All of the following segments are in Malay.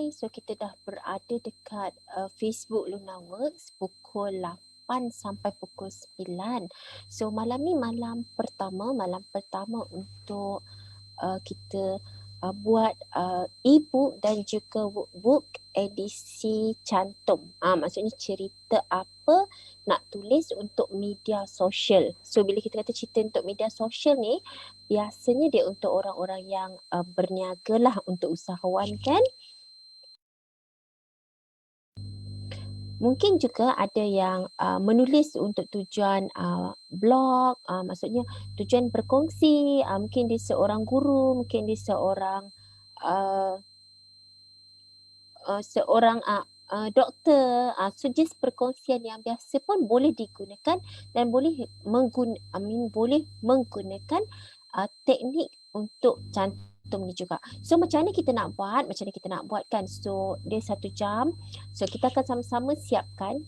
Hai, so kita dah berada dekat Facebook Lunaworks pukul 8 sampai pukul 9. So malam ni malam pertama untuk kita buat e-book dan juga workbook edisi cantum. Maksudnya cerita apa nak tulis untuk media sosial. So bila kita kata cerita untuk media sosial ni, biasanya dia untuk orang-orang yang berniaga lah, untuk usahawan kan. Mungkin juga ada yang menulis untuk tujuan blog, maksudnya tujuan berkongsi, mungkin dia seorang guru, mungkin dia seorang doktor, so just perkongsian yang biasa pun boleh digunakan dan boleh menggunakan teknik untuk cantum ni juga. So macam mana kita nak buat kan. So dia 1 jam. So kita akan sama-sama siapkan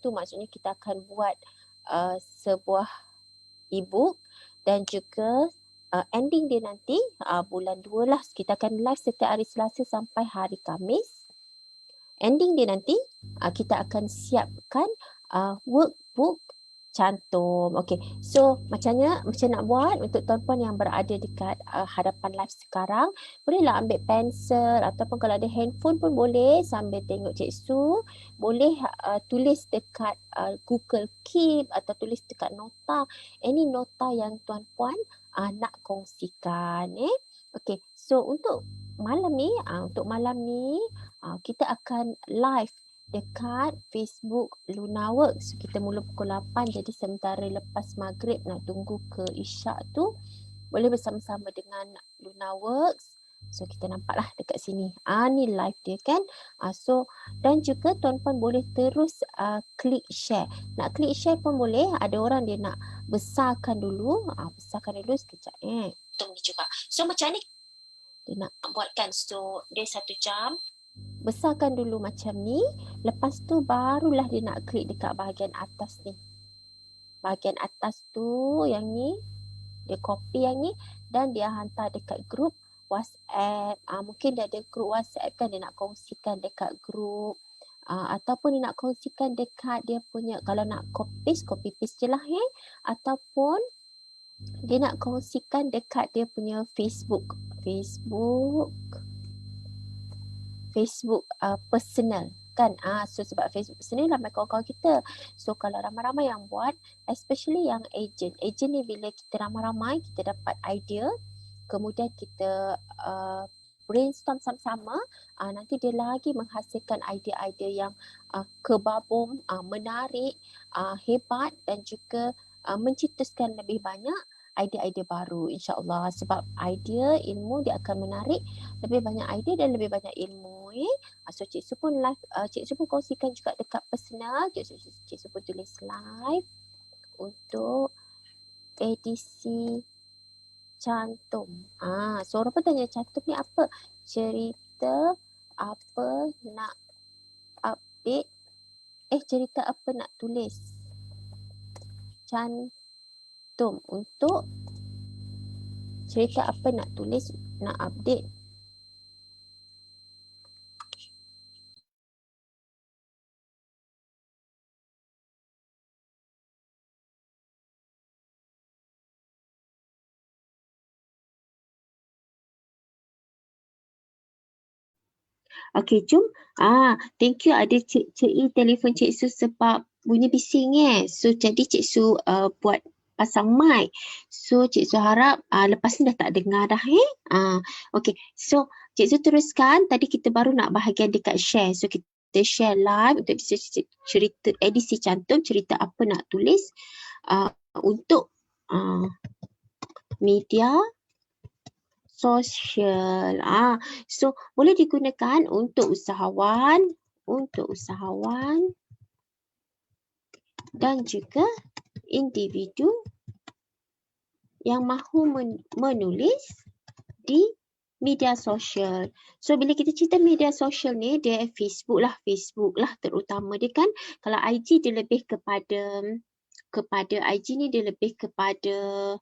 tu maksudnya kita akan buat sebuah e-book dan juga ending dia nanti bulan 2 lah. Kita akan live setiap hari Selasa sampai hari Khamis. Ending dia nanti kita akan siapkan workbook cantum. Okay, so macam nak buat untuk tuan-puan yang berada dekat hadapan live sekarang, bolehlah ambil pensel ataupun kalau ada handphone pun boleh sambil tengok Cik Su. Boleh tulis dekat Google Keep atau tulis dekat nota, any nota yang tuan-puan nak kongsikan. Okay, so untuk malam ni kita akan live dekat Facebook Lunaworks. Kita mula pukul 8, jadi sementara lepas maghrib nak tunggu ke isyak tu, boleh bersama-sama dengan Lunaworks. So kita nampaklah dekat sini. Ni live dia kan. So dan juga tuan-puan boleh terus klik share. Nak klik share pun boleh. Ada orang dia nak besarkan dulu. Besarkan dulu sekejap. Tunggu juga. So macam ni dia nak buatkan. So dia 1 jam. Besarkan dulu macam ni. Lepas tu barulah dia nak klik dekat bahagian atas ni. Bahagian atas tu yang ni. Dia copy yang ni dan dia hantar dekat grup WhatsApp. Mungkin dia ada grup WhatsApp kan, dia nak kongsikan dekat grup. Ataupun dia nak kongsikan dekat dia punya, kalau nak copy paste je lah ataupun dia nak kongsikan dekat dia punya Facebook personal kan. So sebab Facebook personal ramai kawan-kawan kita. So kalau ramai-ramai yang buat, especially yang agent ni, bila kita ramai-ramai kita dapat idea, kemudian kita brainstorm sama-sama, nanti dia lagi menghasilkan idea-idea yang kebabung, menarik, hebat dan juga mencetuskan lebih banyak idea-idea baru, insya-Allah. Sebab idea, ilmu dia akan menarik lebih banyak idea dan lebih banyak ilmu. So Cik Su pun live, Cik Su pun kongsikan juga dekat personal. Cik Su pun tulis live untuk edisi cantum. So orang pun tanya cantum ni apa? Cerita apa nak update? Cerita apa nak tulis? Cantum. Untuk cerita apa nak tulis, nak update? Okey, jom. Thank you ada Cik I telefon Cik Su sebab bunyi bising So jadi Cik Su buat pasang mic. So Cik Su harap lepas ni dah tak dengar dah Okey. So Cik Su teruskan. Tadi kita baru nak bahagian dekat share. So kita share live untuk cerita edisi cantum, cerita apa nak tulis untuk media sosial. So boleh digunakan untuk usahawan dan juga individu yang mahu menulis di media sosial. So bila kita cerita media sosial ni, dia Facebook lah terutama dia kan. Kalau IG dia lebih kepada IG ni dia lebih kepada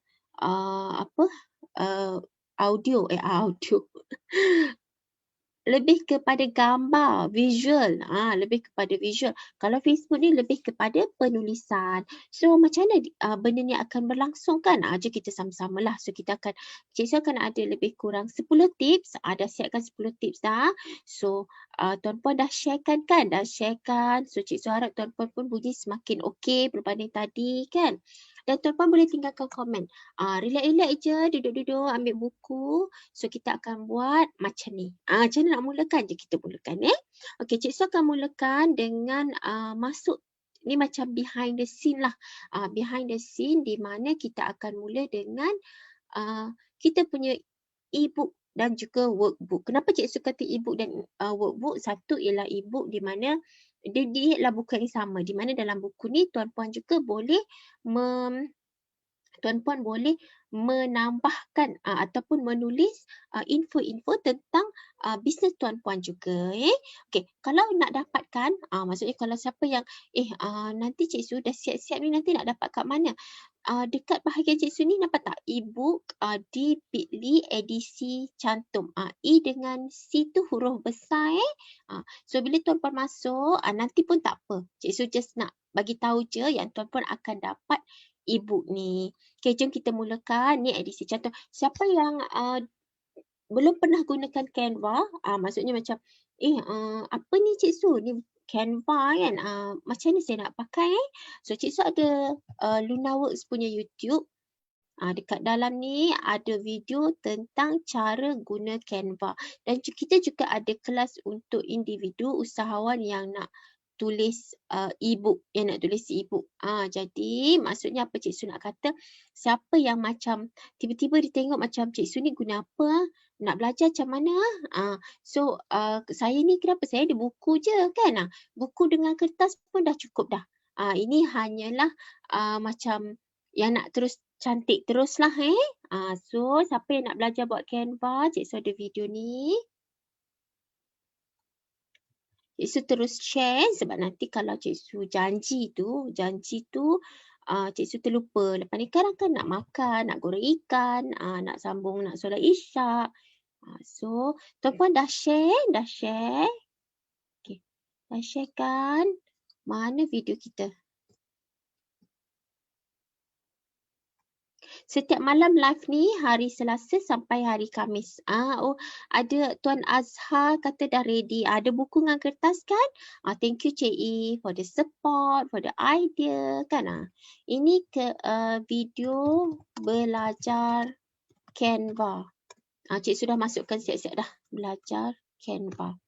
audio lebih kepada gambar, visual. Lebih kepada visual. Kalau Facebook ni lebih kepada penulisan. So macam mana benda ni akan berlangsung kan? Jom kita sama-sama lah. So kita akan, cikgu akan ada lebih kurang 10 tips. Dah siapkan 10 tips dah. So tuan-puan dah sharekan kan? Dah sharekan. So cikgu harap tuan-puan pun bunyi semakin okey berbanding tadi kan? Dan tuan-puan boleh tinggalkan komen. Relax-relax je, duduk-duduk, ambil buku. So kita akan buat macam ni. Macam mana nak mulakan je kita mulakan Okey, cikgu akan mulakan dengan masuk ni macam behind the scene lah. Behind the scene di mana kita akan mula dengan kita punya e-book dan juga workbook. Kenapa cikgu kata e-book dan workbook? Satu ialah e-book di mana dia ialah buku yang sama. Di mana dalam buku ni tuan-puan juga boleh tuan-puan boleh menambahkan ataupun menulis info-info tentang bisnes tuan-puan juga. Okey, kalau nak dapatkan, maksudnya kalau siapa yang nanti cikgu dah siap-siap ni nanti nak dapat kat mana? Dekat bahagian cikgu ni nampak tak e-book di Bitly edisi cantum. E dengan C tu huruf besar So bila tuan-puan masuk, nanti pun tak apa. Cikgu just nak bagi tahu je yang tuan-puan akan dapat e-book ni. Okay, jom kita mulakan. Ni edisi cantum. Siapa yang belum pernah gunakan Canva, maksudnya macam, apa ni cikgu? Ni Canva kan? Macam mana saya nak pakai? So cikgu ada Lunaworks punya YouTube. Dekat dalam ni ada video tentang cara guna Canva. Dan kita juga ada kelas untuk individu usahawan yang nak tulis e-book, yang nak tulis e-book. Jadi maksudnya apa cikgu nak kata, siapa yang macam tiba-tiba dia tengok macam cikgu ni guna apa, nak belajar macam mana. So saya ni kenapa saya ada buku je kan. Buku dengan kertas pun dah cukup dah. Ini hanyalah macam yang nak terus cantik teruslah So siapa yang nak belajar buat Canva, cikgu ada video ni. Cikgu terus share sebab nanti kalau cikgu janji tu cikgu terlupa. Lepas ni kan nak makan, nak goreng ikan, nak sambung, nak solat isyak. So tuan-puan dah share? Okay. Dah share kan? Mana video kita? Setiap malam live ni hari Selasa sampai hari Khamis. Ada Tuan Azhar kata dah ready. Ada buku dengan kertas kan? Thank you Cik E for the support, for the idea kan. Ini video belajar Canva. Cik sudah masukkan siap-siap dah belajar Canva.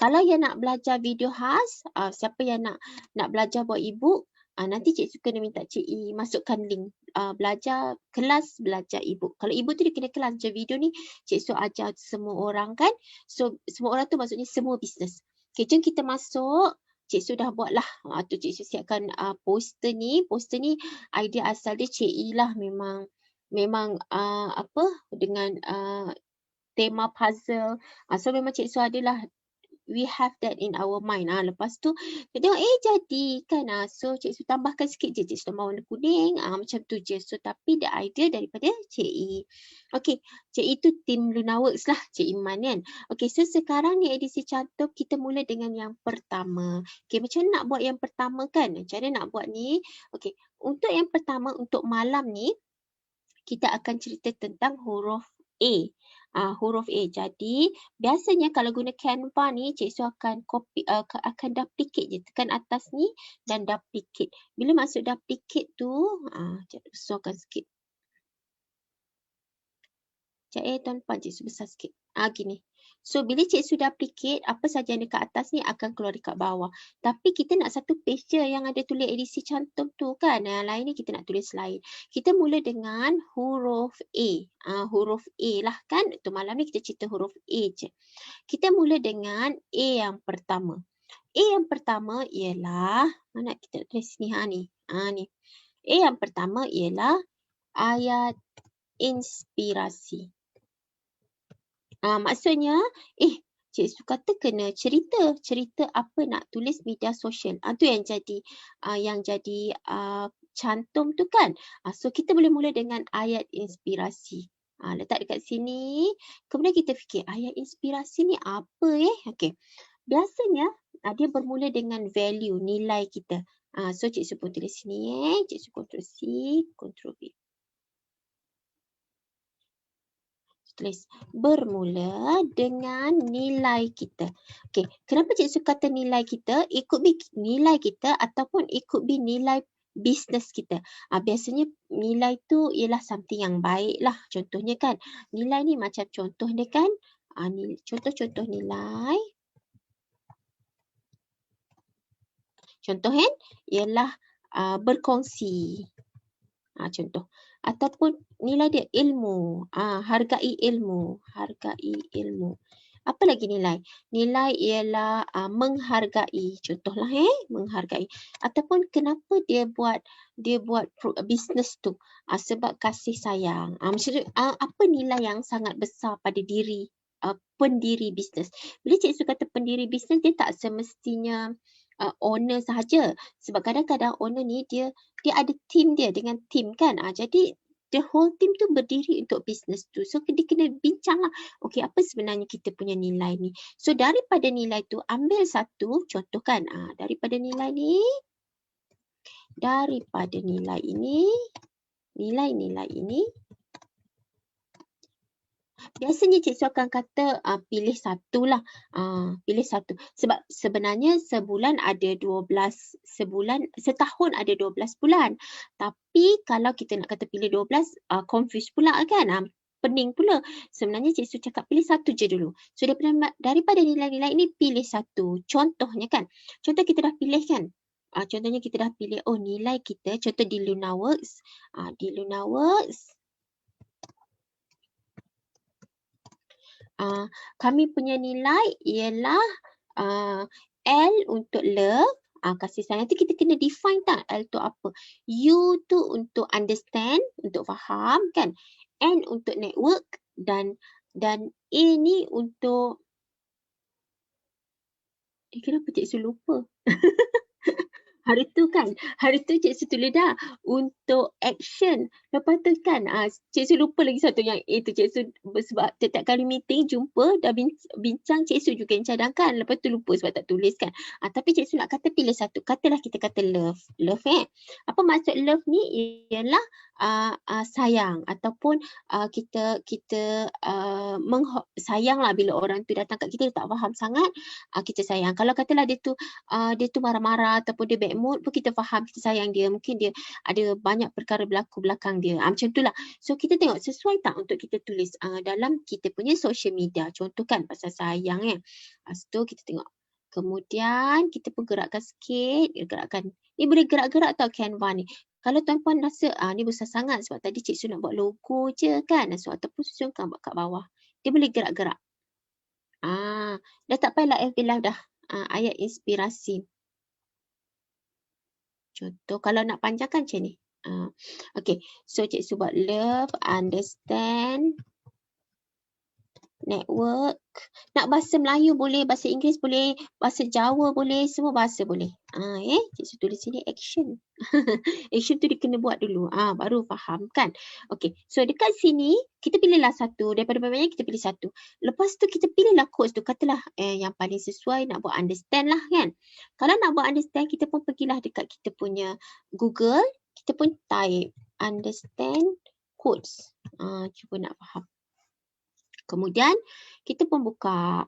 Kalau yang nak belajar video khas, siapa yang nak belajar buat e-book, nanti cikgu kena minta Cik E masukkan link belajar kelas belajar e-book. Kalau e-book tu dia kena kelas, macam video ni cikgu ajar semua orang kan. So semua orang tu maksudnya semua bisnes. Okay, jom kita masuk. Cikgu dah buat lah. Tu cikgu siapkan poster ni. Poster ni idea asal dia Cik E lah, memang dengan tema puzzle. So memang cikgu adalah we have that in our mind. Lepas tu kita tengok jadi kan. So cikgu tambahkan sikit je, cikgu tambah warna kuning macam tu je. So tapi the idea daripada Cik E. Okey, Cik E tu tim Lunaworks lah, Cik Iman kan. Okey, so sekarang ni edisi cantum kita mula dengan yang pertama. Okey, macam mana nak buat yang pertama kan? Macam mana nak buat ni? Okey, untuk yang pertama, untuk malam ni kita akan cerita tentang huruf A. Huruf A. Jadi biasanya kalau guna Canva ni, cikgu akan copy, akan duplicate je. Tekan atas ni dan duplicate. Bila masuk duplicate tu, cikgu besarkan sikit. Cikgu tuan-puan, cikgu besar sikit. Gini. So bila cikgu duplicate, apa saja yang dekat atas ni akan keluar dekat bawah. Tapi kita nak satu page je yang ada tulis edisi cantum tu kan. Yang lain ni kita nak tulis lain. Kita mula dengan huruf A. Huruf A lah kan. Tu malam ni kita cerita huruf A je. Kita mula dengan A yang pertama. A yang pertama ialah, mana kita tulis ni? Ni. Ni. A yang pertama ialah ayat inspirasi. Maksudnya, cikgu kata kena cerita apa nak tulis media sosial. Tu yang jadi cantum tu kan. So kita boleh mula dengan ayat inspirasi. Letak dekat sini. Kemudian kita fikir ayat inspirasi ni apa Okey. Biasanya dia bermula dengan value, nilai kita. So cikgu pun tulis sini Cikgu Ctrl C, Ctrl V. Tulis bermula dengan nilai kita. Okey, kenapa cikgu kata nilai kita? It could be nilai kita ataupun it could be nilai bisnes kita. Biasanya nilai tu ialah something yang baik lah. Contohnya kan, nilai ni macam contoh dia kan, contoh-contoh nilai. Contoh kan, ialah berkongsi. Contoh. Ataupun nilai dia ilmu. Hargai ilmu. Hargai ilmu. Apa lagi nilai? Nilai ialah menghargai. Contohlah menghargai. Ataupun kenapa dia buat bisnes tu? Sebab kasih sayang. Maksudnya apa nilai yang sangat besar pada diri pendiri bisnes. Bila cikgu kata pendiri bisnes, dia tak semestinya owner sahaja. Sebab kadang-kadang owner ni dia ada team dia dengan team kan. Jadi the whole team tu berdiri untuk bisnes tu. So dia kena bincang lah. Okey, apa sebenarnya kita punya nilai ni. So daripada nilai tu ambil satu contoh kan. Daripada nilai ni. Daripada nilai ini. Nilai-nilai ini. Biasanya cikgu akan kata pilih satu lah. Pilih satu. Sebab sebenarnya sebulan ada 12 setahun ada 12 bulan. Tapi kalau kita nak kata pilih 12, confuse pula kan. Pening pula. Sebenarnya cikgu cakap pilih satu je dulu. So daripada nilai-nilai ini pilih satu. Contohnya kan. Contoh kita dah pilih kan. Contohnya kita dah pilih nilai kita. Contoh di LunaWorks. Di LunaWorks. Kami punya nilai ialah L untuk love, kasih sayang. Nanti kita kena define tak L tu apa. U tu untuk understand, untuk faham kan. N untuk network dan A ni untuk kenapa cikgu lupa? Hari tu cikgu tulis dah untuk action. Lepas tu kan cikgu lupa lagi satu yang itu cikgu sebab setiap kali meeting jumpa dah bincang cikgu juga yang cadangkan. Lepas tu lupa sebab tak tulis kan. Tapi cikgu nak kata pilih satu. Katalah kita kata love. Love Apa maksud love ni? Ialah sayang ataupun kita sayang lah bila orang tu datang kat kita dia tak faham sangat. Kita sayang. Kalau katalah dia tu marah-marah ataupun dia bad mood pun kita faham, kita sayang dia. Mungkin dia ada banyak perkara berlaku belakang dia. Macam itulah. So kita tengok sesuai tak untuk kita tulis dalam kita punya social media. Contoh kan pasal sayang Lepas tu kita tengok. Kemudian kita pun gerakkan sikit. Ni boleh gerak-gerak tau Canva ni. Kalau tuan-puan rasa ni besar sangat sebab tadi cikgu nak buat logo je kan. So ataupun susunkan kat bawah. Dia boleh gerak-gerak. Dah tak payah FB Live dah. Ayat inspirasi. Contoh kalau nak panjangkan macam ni. Okay, so cikgu buat love, understand, network. Nak bahasa Melayu boleh, bahasa Inggeris boleh, bahasa Jawa boleh, semua bahasa boleh. Cikgu tulis sini action. Action tu dia kena buat dulu. Baru faham kan. Okay, so dekat sini kita pilihlah satu. Daripada banyak kita pilih satu. Lepas tu kita pilihlah quotes tu. Katalah yang paling sesuai nak buat understand lah kan. Kalau nak buat understand, kita pun pergilah dekat kita punya Google. Kita pun type understand quotes. Cuba nak faham. Kemudian kita pun buka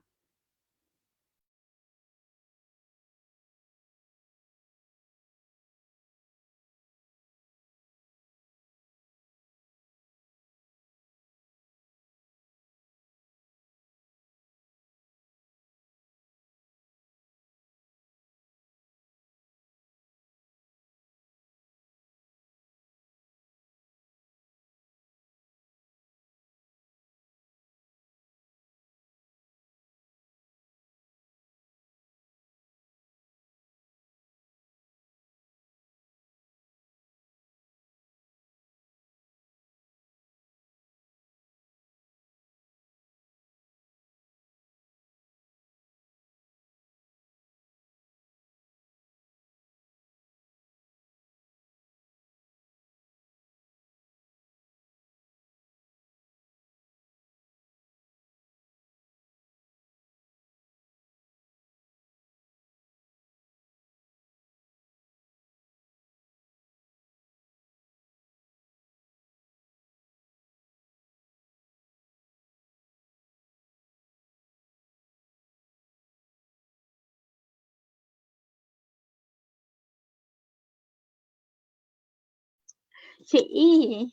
Cik E.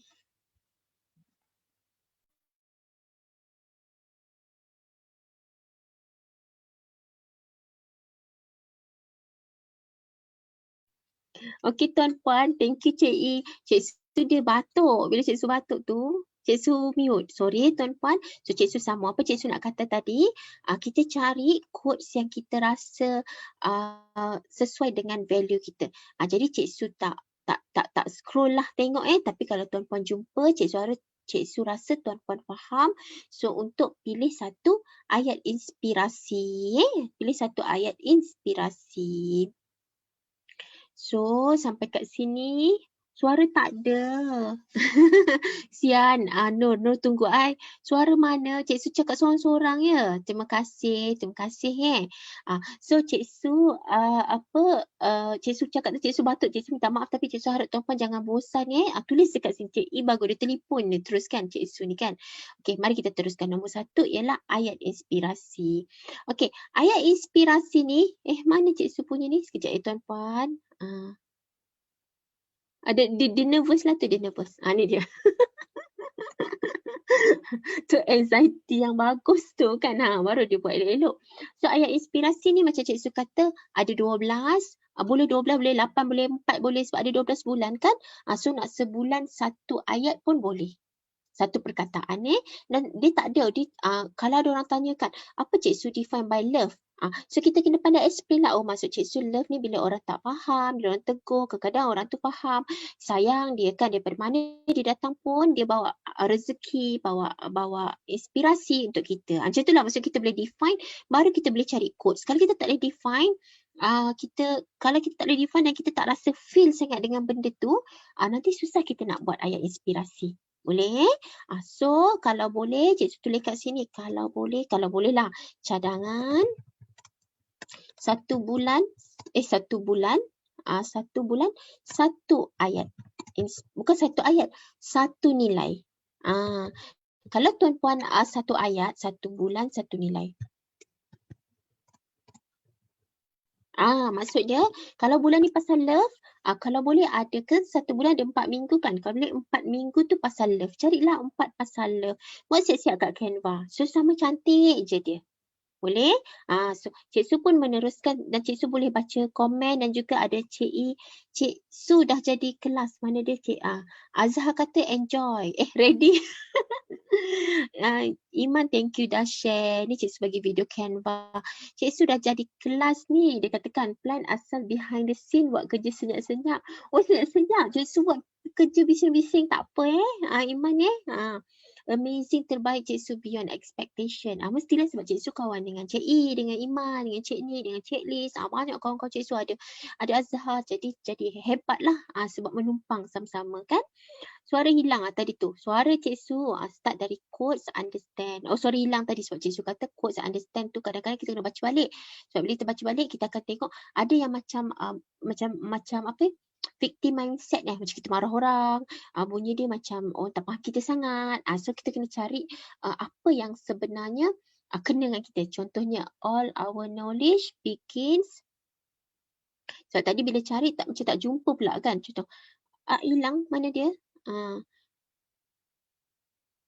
Okey tuan-puan, thank you Cik E. Cik Su dia batuk. Bila Cik Su batuk tu, Cik Su mute. Sorry tuan-puan. So Cik Su sama apa Cik Su nak kata tadi. Kita cari quotes yang kita rasa sesuai dengan value kita. Jadi Cik Su tak scroll lah tengok tapi kalau tuan-puan jumpa Cik Su rasa tuan-puan faham. So untuk pilih satu ayat inspirasi. Pilih satu ayat inspirasi. So, sampai kat sini, suara tak ada. Sian, Nur tunggu I. Suara mana? Cik Su cakap seorang-seorang ya. Terima kasih So, Cik Su, Cik Su cakap tu, Cik Su batuk, Cik Su minta maaf tapi Cik Su harap tuan-puan jangan bosan Tulis dekat sini, Cik I bagus dia telefon dia teruskan Cik Su ni kan. Okey, mari kita teruskan. Nombor 1 ialah ayat inspirasi. Okey, ayat inspirasi ni, mana Cik Su punya ni? Sekejap tuan-puan. Ada dia nervous lah tu, dia nervous. Ni dia. Tu anxiety yang bagus tu kan. Baru dia buat elok-elok. So ayat inspirasi ni macam Cik Su kata ada 12. Boleh 12, boleh 8, boleh 4, boleh sebab ada 12 bulan kan. So nak sebulan satu ayat pun boleh. Satu perkataan dan dia tak ada kalau ada orang tanyakan apa Cik Su define by love, so kita kena pandai explain lah. Maksud Cik Su love ni bila orang tak faham, bila orang tegur, kadang-kadang orang tu faham sayang dia kan, daripada mana dia datang pun dia bawa rezeki, bawa inspirasi untuk kita. Macam itulah maksud kita boleh define, baru kita boleh cari quotes. Kalau kita tak boleh define, kalau kita tak boleh define dan kita tak rasa feel sangat dengan benda tu, nanti susah kita nak buat ayat inspirasi. Boleh? So, kalau boleh, Cik Su tulis kat sini. Kalau boleh lah. Cadangan 1 bulan, 1 bulan, 1 bulan, 1 ayat. Bukan 1 ayat, 1 nilai. Kalau tuan-puan 1 ayat, 1 bulan, 1 nilai. Maksudnya, kalau bulan ni pasal love, kalau boleh ada ke 1 bulan ada 4 minggu kan? Kalau boleh 4 minggu tu pasal love. Carilah 4 pasal love. Buat siap-siap kat Canva. So, sama cantik je dia. Boleh? So Cik Su pun meneruskan dan Cik Su boleh baca komen dan juga ada Cik E. Cik Su dah jadi kelas. Mana dia Cik Azhar kata enjoy. Ready? Iman thank you dah share. Ni Cik Su bagi video Canva. Cik Su dah jadi kelas ni. Dia katakan plan asal behind the scene buat kerja senyap-senyap. Senyap-senyap. Cik Su buat kerja bising-bising tak apa Iman amazing, terbaik Cik Su beyond expectation. Mestilah sebab Cik Su kawan dengan Cik E, dengan Iman, dengan Cik Ni, dengan Cik Liz. Banyak kawan-kawan Cik Su ada Azhar. Jadi hebatlah sebab menumpang sama-sama kan. Suara hilang tadi tu. Suara Cik Su start dari quotes understand. Suara hilang tadi sebab Cik Su kata quotes understand tu kadang-kadang kita kena baca balik. Sebab bila kita baca balik kita akan tengok ada yang macam apa victim mindset macam kita marah orang, bunyi dia macam orang tak faham kita sangat. So kita kena cari apa yang sebenarnya kena dengan kita. Contohnya all our knowledge begins. So tadi bila cari macam tak jumpa pula kan. Contoh hilang mana dia?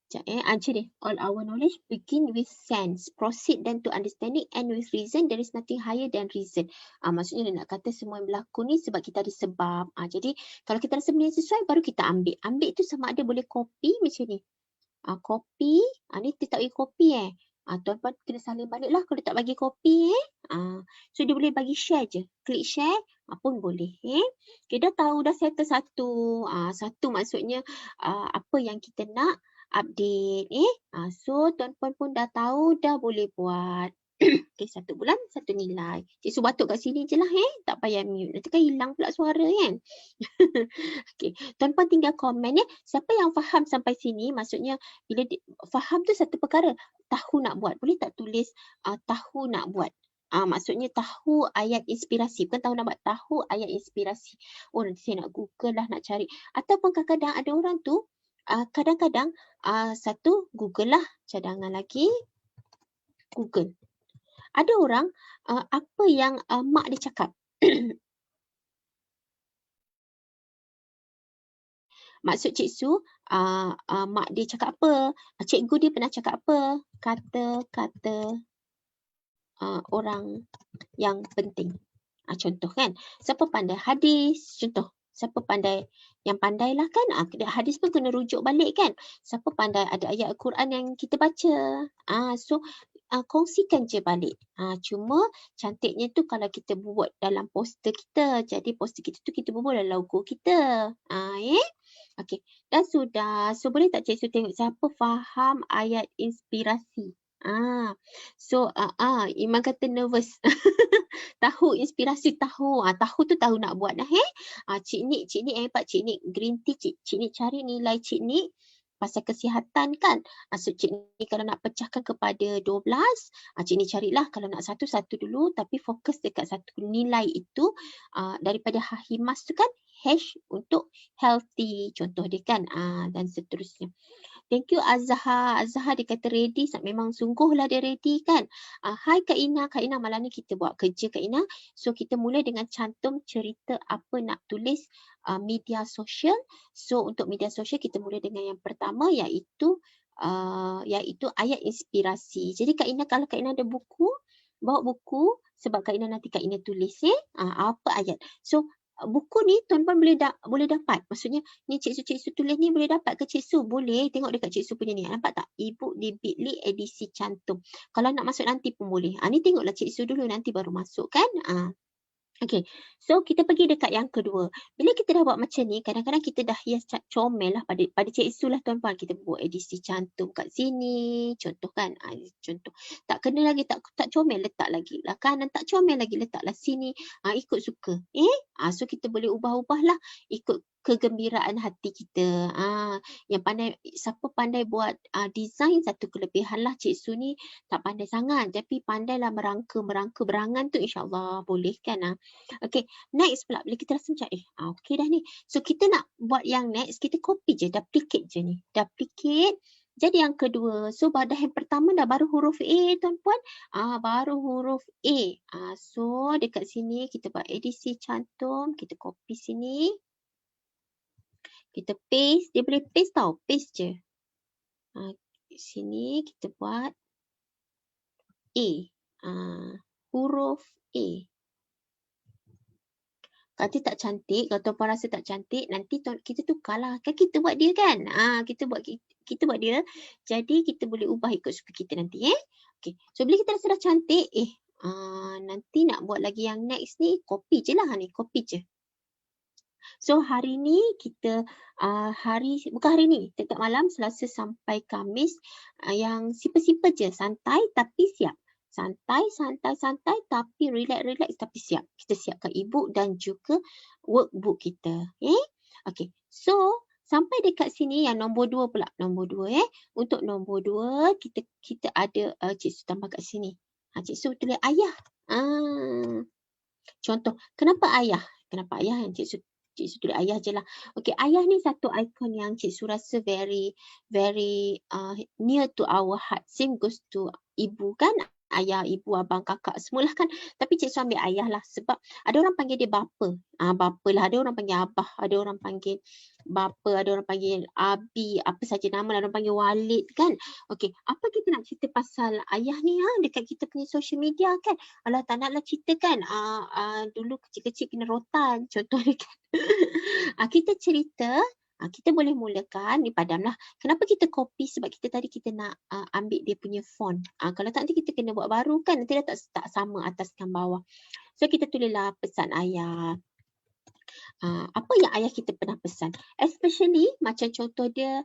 Macam ni. All our knowledge begin with sense, proceed then to understanding, and with reason. There is nothing higher than reason. Maksudnya dia nak kata semua yang berlaku ni sebab kita ada sebab. Jadi kalau kita rasa benda yang sesuai baru kita ambil. Ambil tu sama ada boleh copy macam ni. Copy. Ni dia tak bagi copy tuan-puan kena salin balik lah kalau tak bagi copy so dia boleh bagi share je. Klik share pun boleh kita dah tahu dah settle satu maksudnya apa yang kita nak update so tuan-puan pun dah tahu dah boleh buat. Okay, 1 bulan 1 nilai. Cik Su batuk kat sini je lah tak payah mute. Nanti kan hilang pula suara kan. Okay, tuan-puan tinggal komen siapa yang faham sampai sini. Maksudnya bila faham tu satu perkara, tahu nak buat. Boleh tak tulis tahu nak buat. Maksudnya tahu ayat inspirasi. Bukan tahu nak buat, tahu ayat inspirasi. Nanti saya nak Google lah, nak cari. Ataupun kadang-kadang ada orang tu kadang-kadang satu Google lah, cadangan lagi Google. Ada orang apa yang mak dia cakap. maksud cikgu, mak dia cakap apa, cikgu dia pernah cakap apa, kata-kata orang yang penting. Contoh kan, siapa pandai hadis, contoh. Siapa pandai, yang pandai lah kan, hadis pun kena rujuk balik kan. Siapa pandai ada ayat Al-Quran yang kita baca. So, kongsikan je balik. Cuma cantiknya tu kalau kita buat dalam poster kita. Jadi poster kita tu kita buat dalam logo kita. Okey, dah sudah. So, boleh tak cikgu tengok siapa faham ayat inspirasi? So, Iman kata nervous. Tahu inspirasi, tahu. Tahu tu tahu nak buat dah. Cik Nik hebat. Cik Nik green tea. Cik Nik cari nilai Cik Nik pasal kesihatan kan. So Cik Nik kalau nak pecahkan kepada 12, Cik Nik carilah kalau nak satu dulu tapi fokus dekat satu nilai itu daripada Hahimas tu kan hash untuk healthy contoh dia kan dan seterusnya. Thank you Azhar. Azhar dia kata ready. Memang sungguhlah dia ready kan. Hai Kak Ina. Kak Ina malam ni kita buat kerja Kak Ina. So kita mula dengan cantum cerita apa nak tulis media sosial. So untuk media sosial kita mula dengan yang pertama iaitu ayat inspirasi. Jadi Kak Ina kalau Kak Ina ada buku, bawa buku sebab Kak Ina nanti Kak Ina tulis apa ayat. So buku ni tuan-tuan boleh dapat. Maksudnya ni cikgu tulis ni boleh dapat ke cikgu? Boleh. Tengok dekat cikgu punya ni. Nampak tak? Ibu di Bitly edisi cantum. Kalau nak masuk nanti pun boleh. Ni tengoklah cikgu dulu nanti baru masuk kan. Okey, so kita pergi dekat yang kedua. Bila kita dah buat macam ni, kadang-kadang kita dah hias comel lah pada cikgu lah tuan-tuan. Kita buat edisi cantum kat sini. Contoh kan, contoh. Tak kena lagi, tak comel letak lagi lah kanan, tak comel lagi letaklah sini. Ikut suka. So kita boleh ubah-ubah lah ikut kegembiraan hati kita. Siapa pandai buat design satu kelebihan lah cikgu ni tak pandai sangat. Tapi pandailah merangka berangan tu insyaAllah boleh kan. Okay, next pula bila kita rasa macam okay dah ni. So kita nak buat yang next, kita copy je, duplicate je ni. Duplicate. Jadi yang kedua, so pada yang pertama dah baru huruf A tuan-puan. Baru huruf A. So dekat sini kita buat edisi cantum, kita copy sini. Kita paste, dia boleh paste tau, paste je. Sini kita buat A. Huruf A. Kalau tak cantik, kalau tuan-puan rasa tak cantik, nanti kita tukarlah. Kan kita buat dia kan? Kita buat dia. Jadi kita boleh ubah ikut suka kita nanti. Okay. So bila kita rasa dah cantik, nanti nak buat lagi yang next ni, copy je lah ni, copy je. So hari ni kita bukan hari ni, tetap malam Selasa sampai Khamis yang simple-simple je, santai tapi siap. Santai tapi relax tapi siap. Kita siapkan e-book dan juga workbook kita. Okay. So sampai dekat sini yang nombor 2 pula. Nombor 2 Untuk nombor 2 kita ada cikgu tambah kat sini. Cikgu tulis ayah. Contoh, kenapa ayah? Kenapa ayah yang cikgu tulis ayah je lah. Okay, ayah ni satu ikon yang cikgu rasa very near to our heart. Same goes to ibu kan. Ayah, ibu, abang, kakak semualah kan. Tapi cikgu ambil ayah lah sebab ada orang panggil dia bapa. Bapa lah. Ada orang panggil abah. Ada orang panggil bapa. Ada orang panggil abi. Apa saja nama. Ada orang panggil walid kan. Okay, apa kita nak cerita pasal ayah ni dekat kita punya social media kan. Alah tak naklah cerita kan. Dulu kecil-kecil kena rotan. Contoh dia kan. Kita cerita. Kita boleh mulakan di padam lah. Kenapa kita copy? Sebab kita tadi kita nak ambil dia punya font. Kalau tak nanti kita kena buat baru kan. Nanti dah tak sama atas dan bawah. So kita tulislah pesan ayah. Apa yang ayah kita pernah pesan. Especially macam contoh dia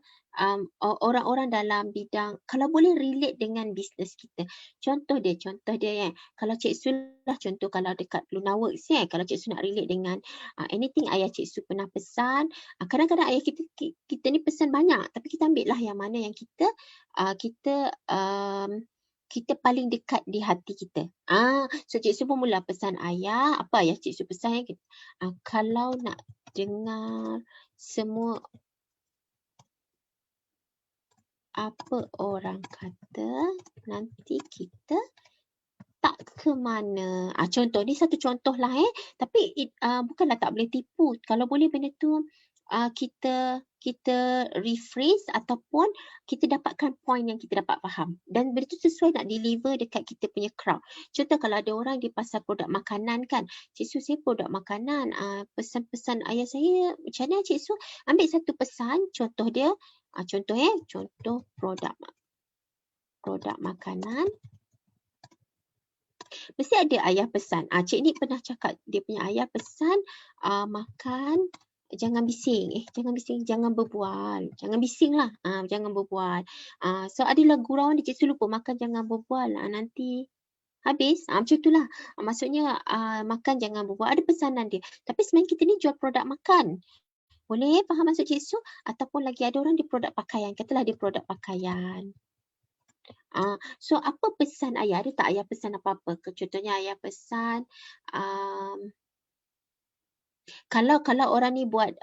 orang-orang dalam bidang, kalau boleh relate dengan bisnes kita. Contoh dia kalau cikgu lah contoh kalau dekat Luna Works kalau cikgu nak relate dengan anything ayah cikgu pernah pesan. Kadang-kadang ayah kita ni pesan banyak tapi kita ambil lah yang mana yang kita paling dekat di hati kita. So cikgu pun mula pesan ayah. Apa ayah cikgu pesan? Kalau nak dengar semua apa orang kata, nanti kita tak ke mana. Contoh ni satu contoh lah Tapi bukanlah tak boleh tipu. Kalau boleh benda tu kita rephrase ataupun kita dapatkan point yang kita dapat faham. Dan benda tu sesuai nak deliver dekat kita punya crowd. Contoh kalau ada orang di pasar produk makanan kan, Cik Su saya produk makanan, pesan-pesan ayah saya macam mana Cik Su? Ambil satu pesan, contoh dia, contoh produk makanan. Mesti ada ayah pesan. Cik ni pernah cakap dia punya ayah pesan makan jangan bising. Jangan berbual. Jangan bising lah. Jangan berbual. So adalah gurauan dia, Cik Su lupa makan jangan berbual. Nanti habis. Macam itulah. Maksudnya makan jangan berbual. Ada pesanan dia. Tapi sebenarnya kita ni jual produk makan. Boleh faham maksud Cik Su? Ataupun lagi ada orang di produk pakaian. Katalah dia produk pakaian. So apa pesan ayah? Ada tak ayah pesan apa-apa? Contohnya ayah pesan kalau orang ni buat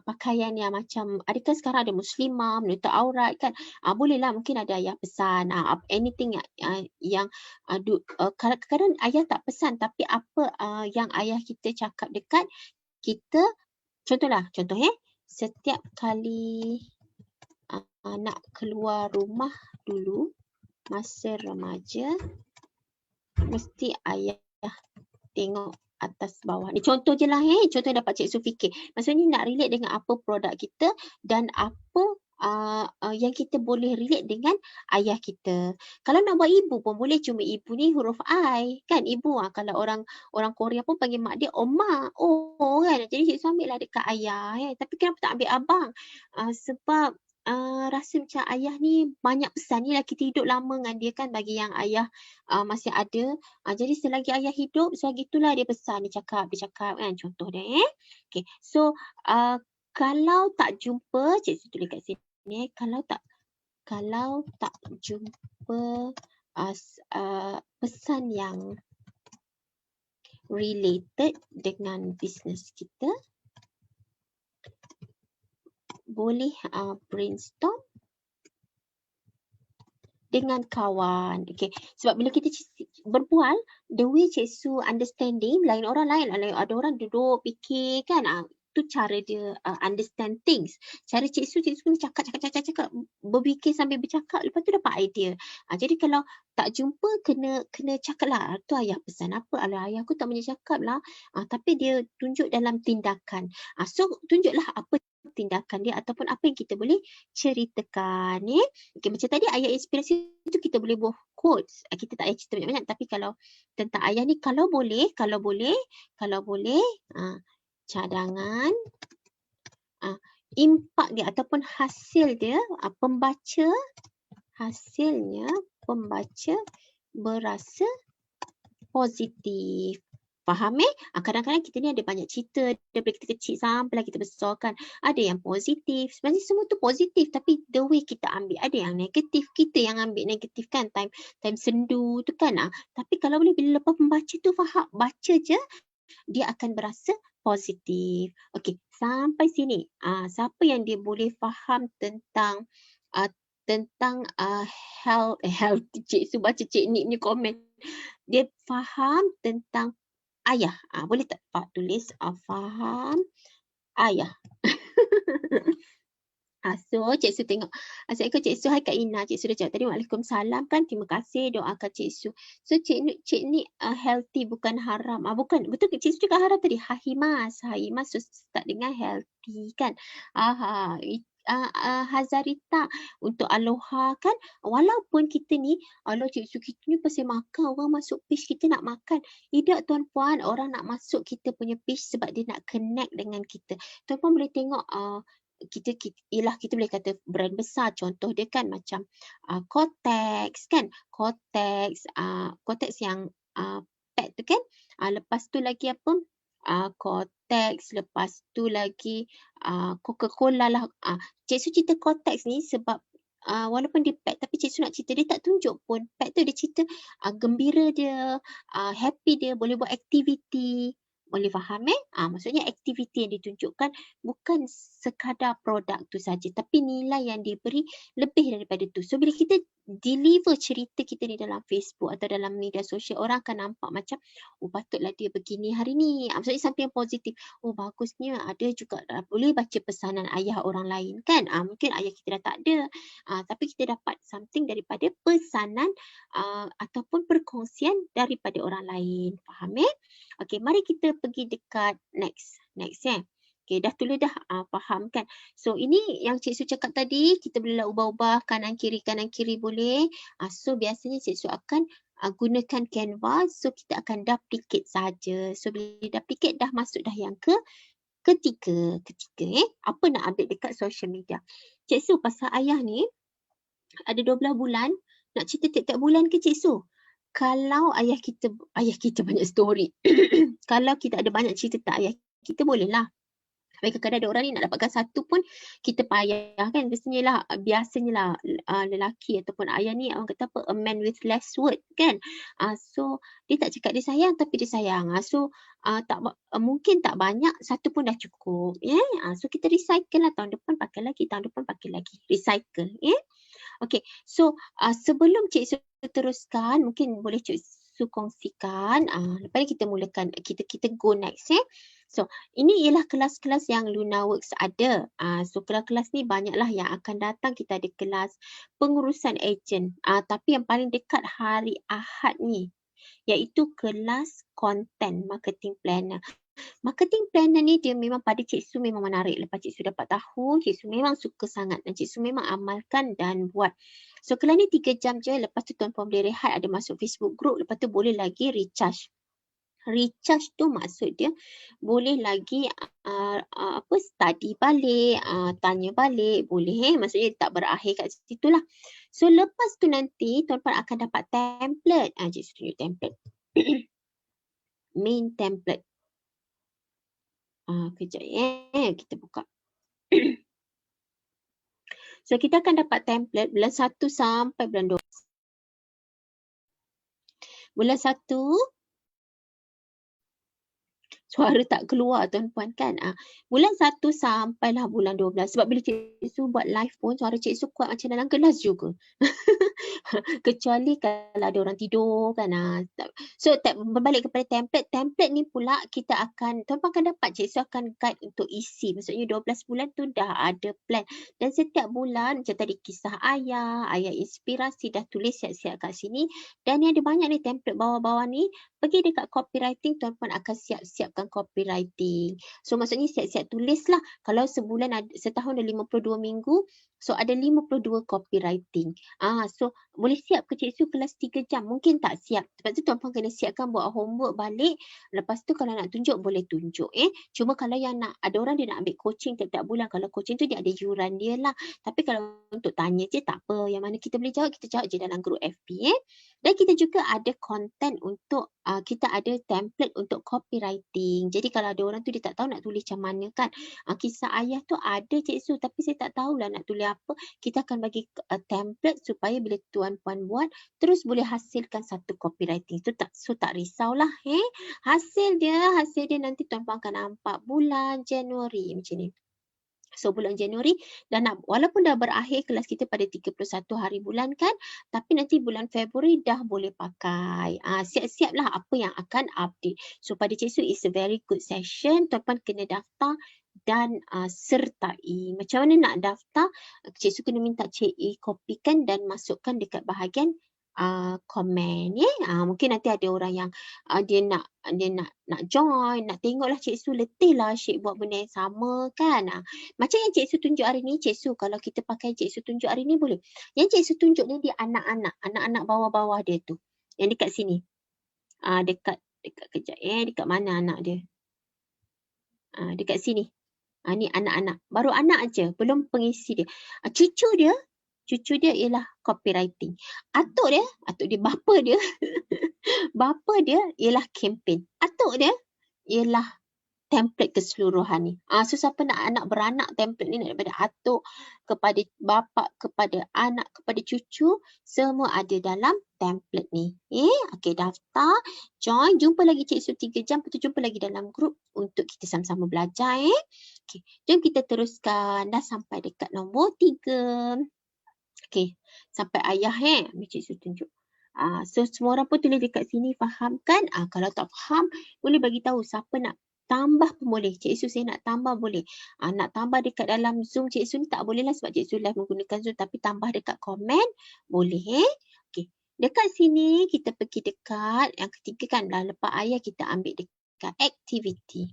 pakaian yang macam, adakah sekarang ada muslimah menutup aurat kan? Bolehlah mungkin ada ayah pesan anything yang kadang-kadang ayah tak pesan, tapi apa yang ayah kita cakap dekat kita, contoh setiap kali nak keluar rumah dulu masa remaja mesti ayah tengok atas bawah. Ni contoh je lah contoh dapat Cik Su fikir. Maksudnya nak relate dengan apa produk kita dan apa yang kita boleh relate dengan ayah kita. Kalau nak buat ibu pun boleh, cuma ibu ni huruf I kan. Ibu kalau orang Korea pun panggil mak dia Oma. Kan. Jadi Cik Su ambil lah dekat ayah. Tapi kenapa tak ambil abang? Sebab rasa macam ayah ni banyak pesan ni lah, kita hidup lama dengan dia kan, bagi yang ayah masih ada. Jadi selagi ayah hidup, selagi itulah dia pesan, dia cakap kan, contoh dia. Okay. So kalau tak jumpa, Cik Su tulis kat sini, kalau tak jumpa pesan yang related dengan bisnes kita, boleh brainstorm dengan kawan. Okay. Sebab bila kita berbual, the way Cik Su understanding, lain orang lain. Ada orang duduk fikir kan. Tu cara dia understand things. Cara Cik Su ni cakap, berfikir sambil bercakap, lepas tu dapat idea. Jadi kalau tak jumpa, kena cakap lah. Tu ayah pesan apa? Ayah aku tak boleh cakap lah. Tapi dia tunjuk dalam tindakan. So tunjuklah apa tindakan dia ataupun apa yang kita boleh ceritakan. Okay, macam tadi ayat inspirasi itu kita boleh buat quotes. Kita tak payah cerita banyak-banyak, tapi kalau tentang ayah ni, kalau boleh cadangan impak dia ataupun hasil dia, hasilnya pembaca berasa positif. Faham kadang-kadang kita ni ada banyak cerita daripada kita kecil sampailah kita besar kan. Ada yang positif. Sebenarnya semua tu positif, tapi the way kita ambil. Ada yang negatif. Kita yang ambil negatif kan. Time sendu tu kan. Tapi kalau boleh bila lepas membaca tu faham, baca je, dia akan berasa positif. Okey, sampai sini. Siapa yang dia boleh faham tentang health. Cik Su baca Cik Nik punya komen. Dia faham tentang ayah. Boleh tak Pak tulis faham ayah. So Cik Su tengok. Assalamualaikum Cik Su. Hai Kak Ina. Cik Su dah jawab tadi. Waalaikumsalam kan. Terima kasih doakan Cik Su. So Cik Nik healthy bukan haram. Bukan. Betul Cik Su cakap haram tadi. Hahimas. So start dengan healthy kan. Hazarita untuk aloha kan, walaupun kita ni Cik Su kita ni pasal makan, orang masuk page kita nak makan, tidak tuan-puan, orang nak masuk kita punya page sebab dia nak connect dengan kita. Tuan-puan boleh tengok kita boleh kata brand besar, contoh dia kan macam Kotex kan, Kotex yang pet tu kan, lepas tu lagi apa, Kotex, lepas tu lagi Coca-Cola lah. Cik Su cerita Kotex ni sebab walaupun dia pet, tapi Cik Su nak cerita, dia tak tunjuk pun pet tu, dia cerita gembira dia, happy dia, boleh buat aktiviti. Boleh faham maksudnya aktiviti yang ditunjukkan bukan sekadar produk tu saja, tapi nilai yang diberi lebih daripada tu. So bila kita deliver cerita kita di dalam Facebook atau dalam media sosial, orang akan nampak macam, oh patutlah dia begini hari ni. Maksudnya something yang positif. Oh bagusnya ada juga boleh baca pesanan ayah orang lain kan. Mungkin ayah kita dah tak ada. Tapi kita dapat something daripada pesanan ataupun perkongsian daripada orang lain. Faham Okey, mari kita pergi dekat next. Next Okey, dah tulis dah, faham kan? So ini yang Cik Su cakap tadi, kita bolehlah ubah-ubah kanan kiri boleh. So biasanya Cik Su akan gunakan Canva, so kita akan duplicate saja. So bila duplicate dah masuk dah yang ketiga. Apa nak update dekat social media. Cik Su pasal ayah ni ada 12 bulan, nak cerita tiap-tiap bulan ke Cik Su? Kalau ayah kita banyak story. Kalau kita ada banyak cerita tentang ayah kita bolehlah. Tapi kadang-kadang ada orang ni nak dapatkan satu pun kita payah kan. Biasanya lah lelaki ataupun ayah ni orang kata apa, a man with less word kan. So dia tak cakap dia sayang tapi dia sayang. Mungkin tak banyak, satu pun dah cukup. So kita recycle lah, tahun depan pakai lagi, recycle. Okay, so sebelum Cik Su teruskan, mungkin boleh Cik Su kongsikan. Lepas ni kita mulakan, kita go next So, ini ialah kelas-kelas yang LunaWorks ada. So, kelas-kelas ni banyaklah yang akan datang. Kita ada kelas pengurusan ejen. Tapi yang paling dekat hari Ahad ni, iaitu kelas content marketing planner. Marketing planner ni dia memang pada Cik Su memang menarik. Lepas Cik Su dapat tahu, Cik Su memang suka sangat dan Cik Su memang amalkan dan buat. So, kelas ni 3 jam je. Lepas tu tuan-puan boleh rehat, ada masuk Facebook group. Lepas tu boleh lagi recharge. Recharge tu maksud dia boleh lagi study balik, tanya balik, boleh maksudnya tak berakhir kat situ lah. So lepas tu nanti tuan-tuan akan dapat template. Cik Su tunjuk template. Main template. Kejap kita buka. So kita akan dapat template bulan 1 sampai bulan 2. Bulan 1 suara tak keluar tuan-puan kan. Bulan 1 sampailah bulan 12. Sebab bila Cik Su buat live pun suara Cik Su kuat macam dalam kelas juga. Kecuali kalau ada orang tidur kan. So berbalik kepada template. Template ni pula kita akan, tuan-puan akan dapat, Cik Su akan guide untuk isi. Maksudnya 12 bulan tu dah ada plan. Dan setiap bulan macam tadi kisah ayah inspirasi dah tulis siap-siap kat sini. Dan ni ada banyak ni template bawah-bawah ni. Pergi dekat copywriting, tuan-puan akan siap-siapkan copywriting. So maksudnya siap-siap tulis lah. Kalau setahun ada 52 minggu, so ada 52 copywriting. So boleh siap ke Cik Su kelas 3 jam? Mungkin tak siap. Sebab tu tuan-puan kena siapkan buat homework balik. Lepas tu kalau nak tunjuk, boleh tunjuk. Cuma kalau yang nak, ada orang dia nak ambil coaching tiap-tiap bulan. Kalau coaching tu dia ada yuran dia lah. Tapi kalau untuk tanya je tak apa. Yang mana kita boleh jawab, kita jawab je dalam group FB. Dan kita juga ada content untuk, kita ada template untuk copywriting. Jadi kalau ada orang tu dia tak tahu nak tulis macam mana kan. Kisah ayah tu ada Cik Su tapi saya tak tahulah nak tulis apa. Kita akan bagi template supaya bila tuan-puan buat terus boleh hasilkan satu copywriting. So tak risaulah. Hasil dia nanti tuan-puan akan nampak bulan Januari macam ni. So bulan Januari dan walaupun dah berakhir kelas kita pada 31 hari bulan kan, tapi nanti bulan Februari dah boleh pakai. Siap-siaplah apa yang akan update. So pada Cik Su is a very good session. Tuan-tuan kena daftar dan sertai. Macam mana nak daftar? Cik Su kena minta Cik E kopikan dan masukkan dekat bahagian komen mungkin nanti ada orang yang dia nak join, nak tengoklah Cik Su letih lah Syed buat benda yang sama kan. Macam yang Cik Su tunjuk hari ni, Cik Su kalau kita pakai Cik Su tunjuk hari ni boleh. Yang Cik Su tunjuk ni dia anak-anak bawah-bawah dia tu. Yang dekat sini. Dekat kejap dekat mana anak dia? Dekat sini. Ni anak-anak. Baru anak aja, belum pengisi dia. Cucu dia ialah copywriting. Atuk dia bapa dia. Bapa dia ialah campaign. Atuk dia ialah template keseluruhan ni. So siapa nak anak beranak template ni daripada atuk kepada bapa, kepada anak, kepada cucu, semua ada dalam template ni. Okey, daftar, join, jumpa lagi Cik Su 3 jam, lepas tu jumpa lagi dalam grup untuk kita sama-sama belajar. Okey, jom kita teruskan. Dah sampai dekat nombor 3. Okey, sampai ayah ambil cikgu tunjuk. So semua orang pun tulis dekat sini, faham kan? Kalau tak faham, boleh bagi tahu. Siapa nak tambah pun boleh. Cikgu saya nak tambah boleh. Nak tambah dekat dalam Zoom cikgu ni tak boleh lah sebab cikgu live menggunakan Zoom, tapi tambah dekat komen boleh. Okey. Dekat sini kita pergi dekat yang ketiga kan, dah lepas ayah kita ambil dekat aktiviti.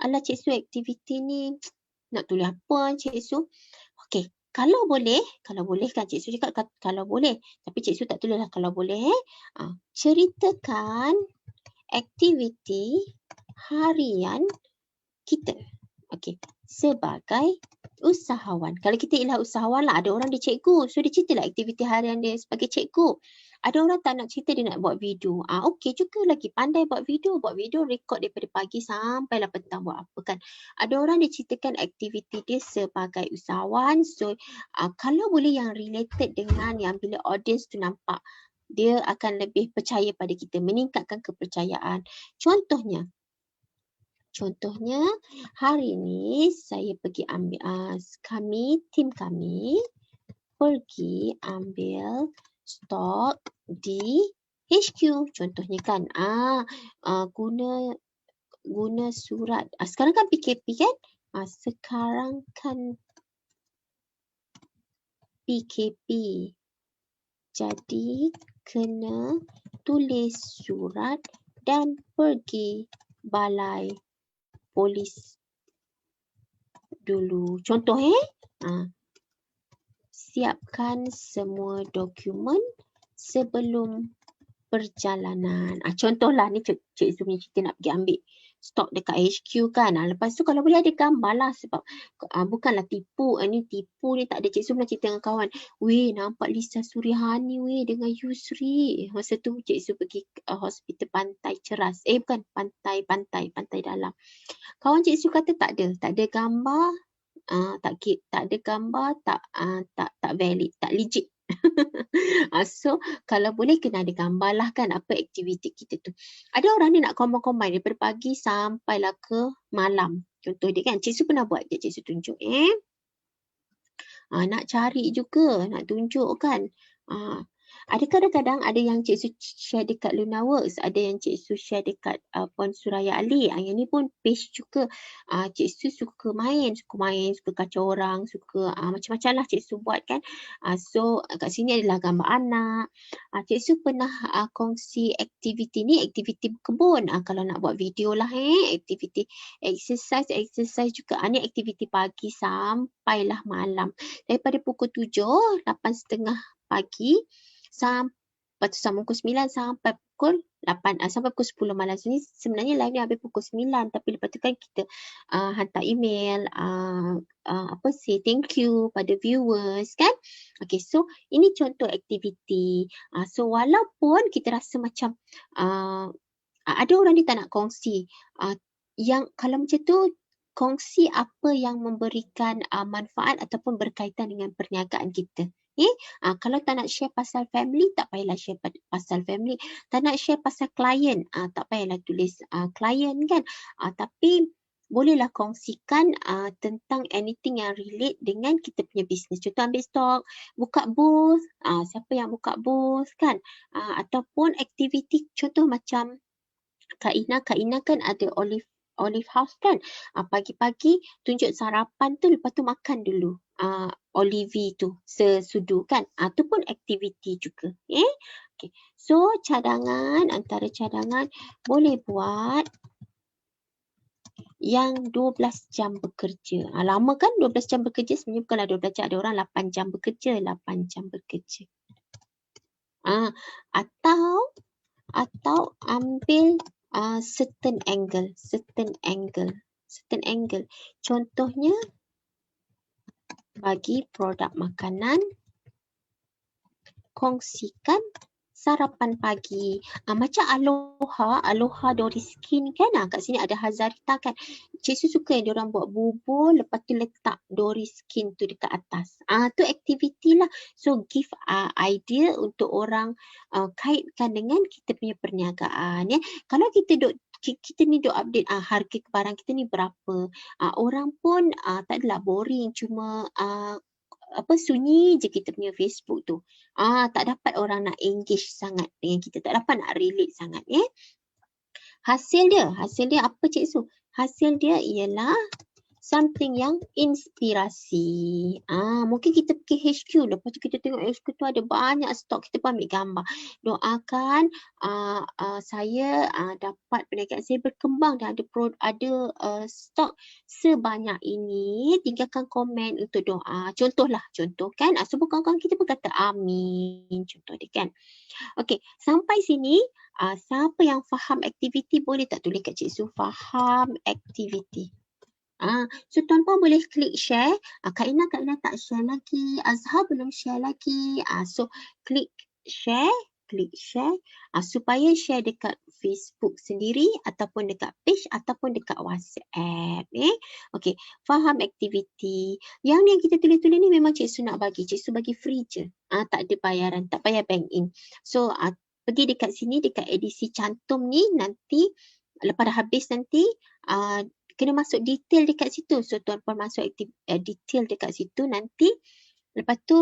Alah cikgu, aktiviti ni nak tulis apa cikgu? Okey, kalau boleh kan cikgu cakap kalau boleh, tapi cikgu tak tulis lah kalau boleh. Ceritakan aktiviti harian kita. Okey, sebagai usahawan. Kalau kita ialah usahawan lah, ada orang dia cikgu, so dia ceritalah aktiviti harian dia sebagai cikgu. Ada orang tak nak cerita, dia nak buat video. Okey juga lagi, pandai buat video rekod daripada pagi sampai lah petang buat apa kan. Ada orang dia ceritakan aktiviti dia sebagai usahawan, so kalau boleh yang related dengan yang bila audience tu nampak, dia akan lebih percaya pada kita, meningkatkan kepercayaan. Contohnya hari ni saya pergi ambil, tim kami pergi ambil stok di HQ. Contohnya kan, guna surat. Sekarang kan PKP kan? Sekarang kan PKP. Jadi kena tulis surat dan pergi balai polis dulu. Contoh siapkan semua dokumen sebelum perjalanan. Contohlah ni cikgu punya cerita nak pergi ambil stok dekat HQ kan. Lepas tu kalau boleh ada gambar lah sebab bukanlah tipu. Ni tipu ni tak ada. Cikgu pernah cerita dengan kawan. Weh, nampak Lisa Surihani dengan Yusri. Masa tu cikgu pergi hospital Pantai Ceras. Bukan, pantai dalam. Kawan cikgu kata tak ada gambar. Tak ada gambar, tak valid, tak legit. So kalau boleh kena ada gambar lah kan apa aktiviti kita tu. Ada orang ni nak combine daripada pagi sampailah ke malam. Contoh dia kan, cikgu pernah buat je, cikgu tunjuk nak cari juga, nak tunjuk kan. Ada kadang-kadang ada yang cikgu share dekat Lunaworks, ada yang cikgu share dekat Puan Suraya Ali. Yang ni pun page juga. Cikgu suka main, suka kacau orang, suka macam-macam lah cikgu buat kan. So kat sini adalah gambar anak. Cikgu pernah kongsi aktiviti ni, aktiviti berkebun. Kalau nak buat video lah aktiviti exercise juga. Ni aktiviti pagi sampailah malam. Daripada pukul 7, 8.30 pagi sampai pukul 9 sampai pukul 8, sampai pukul 10 malam. So, ni sebenarnya live ni habis pukul 9, tapi lepas tu kan kita hantar email, say thank you pada viewers kan. Okay, so ini contoh aktiviti. So walaupun kita rasa macam ada orang ni tak nak kongsi, yang kalau macam tu kongsi apa yang memberikan manfaat ataupun berkaitan dengan perniagaan kita. Kalau tak nak share pasal family, tak payahlah share pasal family. Tak nak share pasal klien, tak payahlah tulis klien kan. Tapi bolehlah kongsikan tentang anything yang relate dengan kita punya bisnes. Contoh ambil stok, buka booth, siapa yang buka booth kan. Ataupun aktiviti contoh macam Kak Ina kan ada Olive House kan. Pagi-pagi tunjuk sarapan tu, lepas tu makan dulu Olive tu sesudu kan. Tu pun aktiviti juga. Okay. So antara cadangan boleh buat yang 12 jam bekerja. Lama kan 12 jam bekerja, sebenarnya bukanlah 12 jam, ada orang 8 jam bekerja, 8 jam bekerja. Atau ambil certain angle. Contohnya bagi produk makanan, kongsikan sarapan pagi. Macam Aloha Dory Skin kan. Kat sini ada Hazarita kan. Cikgu suka yang diorang buat bubur, lepas tu letak Dory Skin tu dekat atas. Tu aktiviti lah. So give idea untuk orang kaitkan dengan kita punya perniagaan. Kalau kita ni duk update harga barang kita ni berapa. Orang pun tak adalah boring cuma sunyi je kita punya Facebook tu. Tak dapat orang nak engage sangat dengan kita, tak dapat nak relate sangat. Hasil dia apa Cik Su? Hasil dia ialah something yang inspirasi. Mungkin kita pergi HQ, lepas tu kita tengok HQ tu ada banyak stok, kita pun ambil gambar. Doakan saya dapat perniagaan saya berkembang dan ada stok sebanyak ini. Tinggalkan komen untuk doa. Contoh kan. Semua kawan-kawan kita pun kata amin. Contoh dia kan. Okey, sampai sini siapa yang faham aktiviti boleh tak tulis kat Cik Su faham aktiviti. So tuan-puan boleh klik share. Kak Ina tak share lagi. Azhar belum share lagi. So klik share. Supaya share dekat Facebook sendiri ataupun dekat page ataupun dekat WhatsApp. Okey, faham aktiviti. Yang ni yang kita tulis-tulis ni memang Cik Su nak bagi. Cik Su bagi free je. Tak ada bayaran, tak payah bank in. So pergi dekat sini, dekat edisi cantum ni nanti lepas dah habis nanti kena masuk detail dekat situ. So tuan-puan masuk detail dekat situ nanti. Lepas tu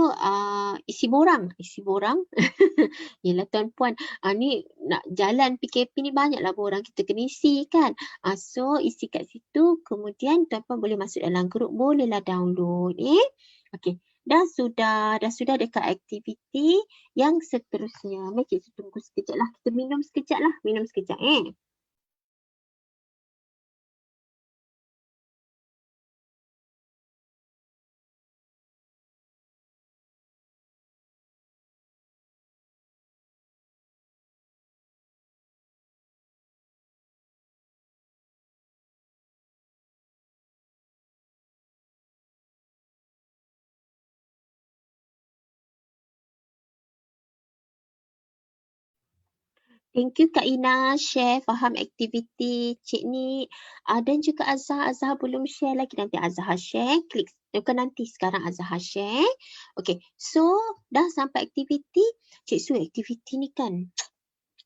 isi borang. Yelah tuan-puan, ni nak jalan PKP ni banyaklah borang kita kena isi kan. So isi kat situ, kemudian tuan-puan boleh masuk dalam grup, bolehlah download. Okey. Dah sudah dekat aktiviti yang seterusnya. Mari kita tunggu sekejap lah. Kita minum sekejap lah. Thank you Kak Ina share faham aktiviti Cik Ni. Dan juga Azhar belum share lagi. Nanti Azhar share. Klik. Bukan nanti, sekarang Azhar share. Okay, so dah sampai aktiviti. Cik Su, aktiviti ni kan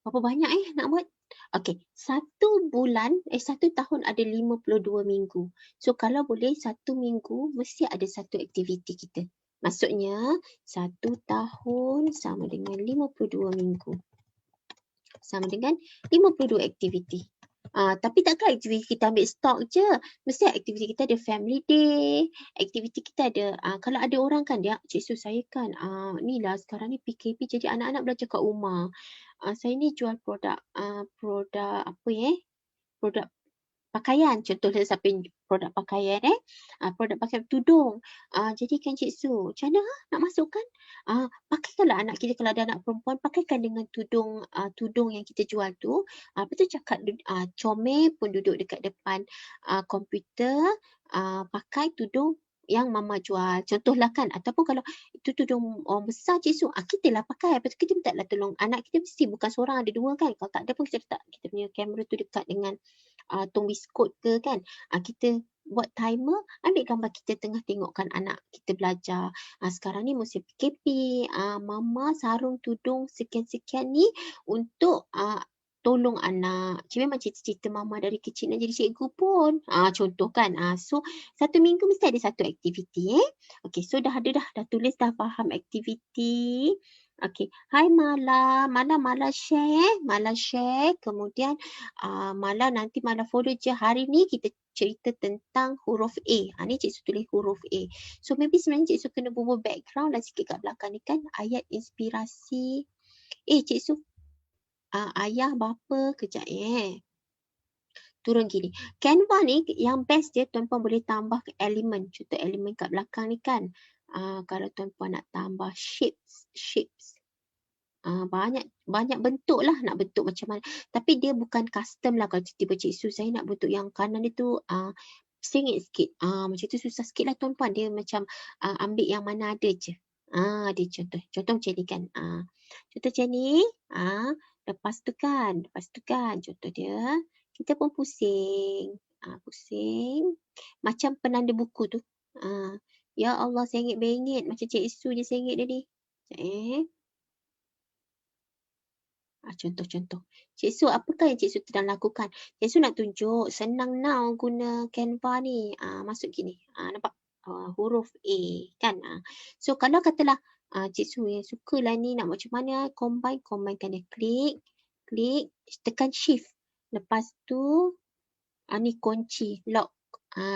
berapa banyak nak buat? Okay, 1 tahun ada 52 minggu. So kalau boleh 1 minggu mesti ada satu aktiviti kita. Maksudnya 1 tahun sama dengan 52 minggu. Sama dengan 52 aktiviti. Tapi takkan aktiviti kita ambil stok je. Mesti aktiviti kita ada family day. Aktiviti kita ada, kalau ada orang kan dia, Cik Su saya kan, ni lah sekarang ni PKP jadi anak-anak belajar kat rumah. Saya ni jual produk produk pakaian, contohnya sampai produk pakaian produk pakaian tudung. Jadi kan Cik Su, macam mana nak masukkan? Pakaikanlah anak kita kalau ada anak perempuan, pakaikan dengan tudung yang kita jual tu. Lepas tu cakap comel pun duduk dekat depan komputer, pakai tudung yang mama jual. Contohlah kan, ataupun kalau itu tudung orang besar Cik Su, kita lah pakai. Lepas tu kita minta lah tolong anak kita, mesti bukan seorang, ada 2 kan. Kalau tak ada pun kita letak kita punya kamera tu dekat dengan tong biskut ke kan. Kita buat timer, ambil gambar kita tengah tengokkan anak kita belajar. Sekarang ni musim PKP, mama sarung tudung sekian-sekian ni untuk tolong anak. Memang cita-cita mama dari kecil nak jadi cikgu pun. Contoh kan. So 1 minggu mesti ada satu aktiviti. Okey, so dah tulis dah faham aktiviti. Okey, hai Mala. Mala share. Kemudian Mala nanti Mala follow je. Hari ni kita cerita tentang huruf A. Ni Cik Su tulis huruf A. So maybe sebenarnya Cik Su kena bubuh background lah sikit kat belakang ni kan. Ayat inspirasi. Cik Su ayah bapa kejap turun gini. Canva ni yang best dia tuan-puan boleh tambah elemen. Contoh elemen kat belakang ni kan. Kalau tuan-puan nak tambah shapes. Banyak bentuk lah nak bentuk macam mana. Tapi dia bukan custom lah. Kalau tiba-tiba Cik Su saya nak bentuk yang kanan dia tu sengit sikit. Macam tu susah sikit lah tuan-puan. Dia macam ambil yang mana ada je. Dia contoh macam ni kan. Contoh macam ni. Lepas tu kan contoh dia, kita pun pusing. Macam penanda buku tu. Ya Allah, sengit-bengit. Macam Cik Su je sengit dia ni. Contoh. Cik Su, apakah yang Cik Su sedang lakukan? Cik Su nak tunjuk senang now guna Canva ni. Masuk gini. Nampak? huruf A kan. So kalau katalah cikgu yang sukalah ni nak buat macam mana, combinekan dia, klik, tekan shift. Lepas tu ni kunci, lock.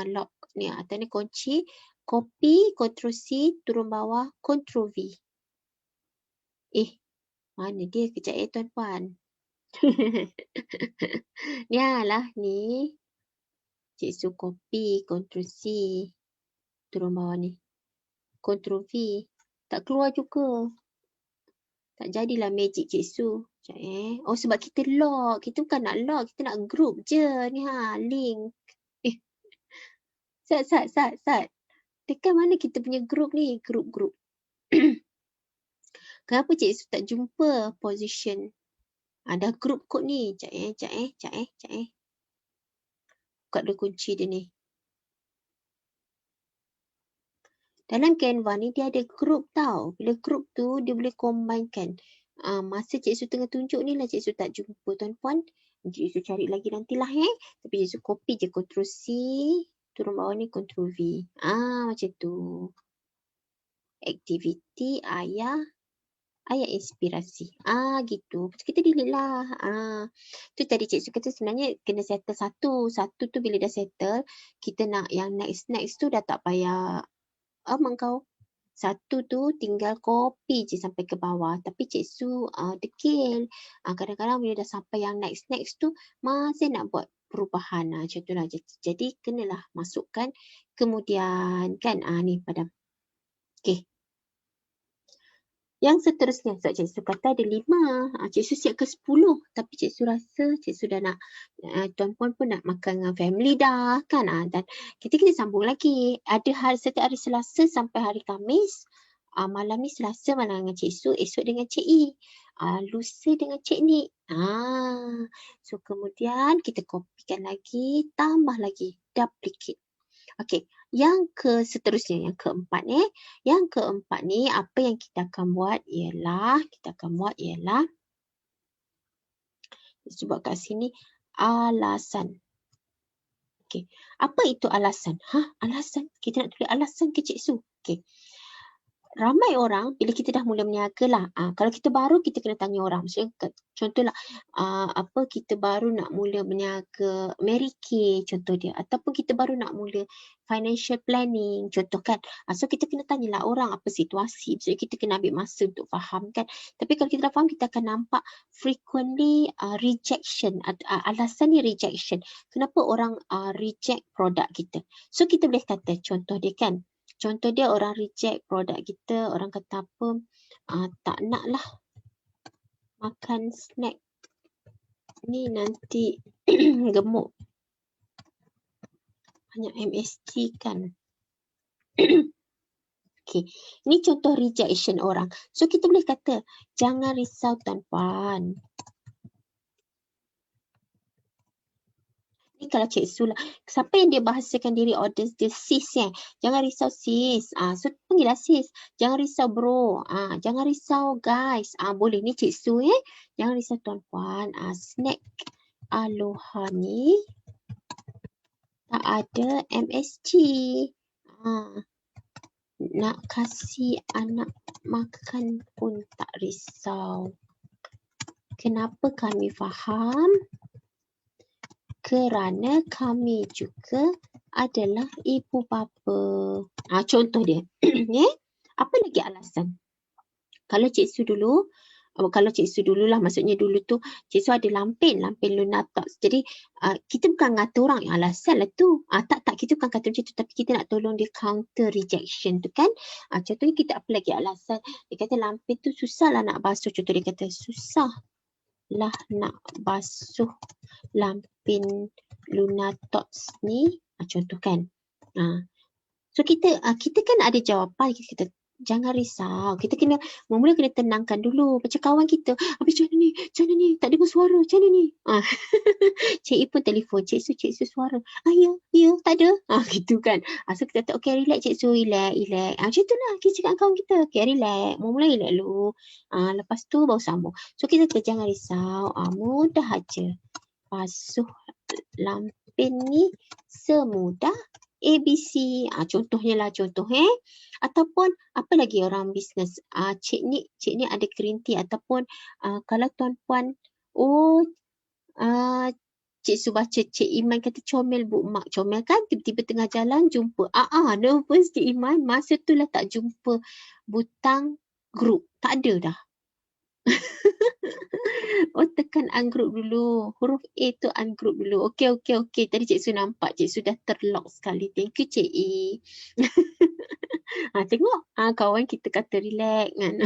Lock ni atau ni kunci, copy, Ctrl C, turun bawah, Ctrl V. Mana dia kejap tuan-puan. Ni lah ni. Cikgu copy, Ctrl C, turun bawah ni. Ctrl V. Tak keluar juga. Tak jadilah magic cikgu. Sekejap Oh sebab kita lock. Kita bukan nak lock. Kita nak group je. Ni link. Sat. Tekan mana kita punya group ni? Group. Kenapa cikgu tak jumpa position? Ada group kod ni. Sekejap Buka dulu kunci dia ni. Dalam Canva ni dia ada group tau. Bila group tu dia boleh combinekan. Masa cikgu tengah tunjuk ni lah cikgu tak jumpa tuan-puan. Cikgu cari lagi nantilah Tapi cikgu copy je Ctrl C. Turun bawah ni Ctrl V. Macam tu. Aktiviti ayah inspirasi. Gitu. Kita delete lah. Tu tadi cikgu kata sebenarnya kena settle satu. Satu tu bila dah settle, kita nak yang next tu dah tak payah kau. Satu tu tinggal copy je sampai ke bawah. Tapi cikgu degil. Kadang-kadang bila dah sampai yang next tu masih nak buat perubahan. Macam tu lah. Jadi kenalah masukkan kemudian kan. Ni padam. Okey. Yang seterusnya, sebab cikgu kata ada 5. Cikgu siap ke 10. Tapi cikgu rasa cikgu dah nak, tuan-puan pun nak makan dengan family dah kan. Dan kita sambung lagi. Ada setiap hari Selasa sampai hari Khamis. Malam ni Selasa malam dengan cikgu, esok dengan Cik I. Lusa dengan Cik Nik. So kemudian kita kopikan lagi, tambah lagi, duplicate. Okey, yang seterusnya, yang keempat ni. Yang keempat ni, apa yang kita akan buat ialah, sebab kat sini, alasan. Okey, apa itu alasan? Alasan? Kita nak tulis alasan ke cikgu? Okey. Ramai orang bila kita dah mula berniaga lah. Kalau kita baru kita kena tanya orang. Maksudnya contohlah kita baru nak mula berniaga Mary Kay contoh dia, ataupun kita baru nak mula financial planning contoh kan. So kita kena tanyalah orang apa situasi. Maksudnya kita kena ambil masa untuk faham kan. Tapi kalau kita dah faham kita akan nampak frequently rejection. Alasan ni rejection. Kenapa orang reject produk kita? So kita boleh kata contoh dia kan. Contoh dia orang reject produk kita, orang kata apa, tak nak lah makan snack ni nanti gemuk. Banyak MSG kan. Okey, ni contoh rejection orang. So kita boleh kata, jangan risau tuan-puan. Kalau cikgu lah, siapa yang dia bahasakan diri audience dia sis jangan risau sis, so panggillah sis. Jangan risau bro, jangan risau guys, boleh ni cikgu jangan risau tuan-puan, snack Aloha ni tak ada MSG, nak kasih anak makan pun tak risau. Kenapa kami faham? Kerana kami juga adalah ibu bapa. Contoh dia. Apa lagi alasan? Kalau cikgu dulu lah, maksudnya dulu tu cikgu ada lampin Luna Talks. Jadi kita bukan ngata orang yang alasan lah tu. Tak, kita bukan kata macam tu, tapi kita nak tolong dia counter rejection tu kan. Contohnya kita apa lagi alasan? Dia kata lampin tu susah lah nak basuh. Contoh dia kata susah lah nak basuh lampin Luna Talks ni, contoh kan. So kita kan ada jawapan. Kita kata jangan risau. Kita mula kena tenangkan dulu. Macam kawan kita, habis macam mana ni, tak dengar suara, macam mana ni. Cik I pun telefon, cikgu suara. Ya, tak ada. Gitu kan. So kita kata, okay, relax cikgu, relax. Macam tu lah kita cakap dengan kawan kita. Okay, relax. Mula relax dulu. Lepas tu baru sambung. So kita kata jangan risau. Mudah aja. Basuh lampin ni semudah ABC. Contohnya lah contoh ataupun apa lagi orang bisnes. Cik Nik ada green tea ataupun kalau tuan-puan Cik Su baca Cik Iman kata comel Bu Mak. Comel kan tiba-tiba tengah jalan jumpa. Nervous Cik Iman. Masa tu lah tak jumpa butang group. Tak ada dah. Tekan ungroup dulu. Huruf A tu ungroup dulu. Okey. Tadi Cik Su nampak. Cik Su dah terlock sekali. Thank you Cik E. Tengok. Kawan kita kata relax kan.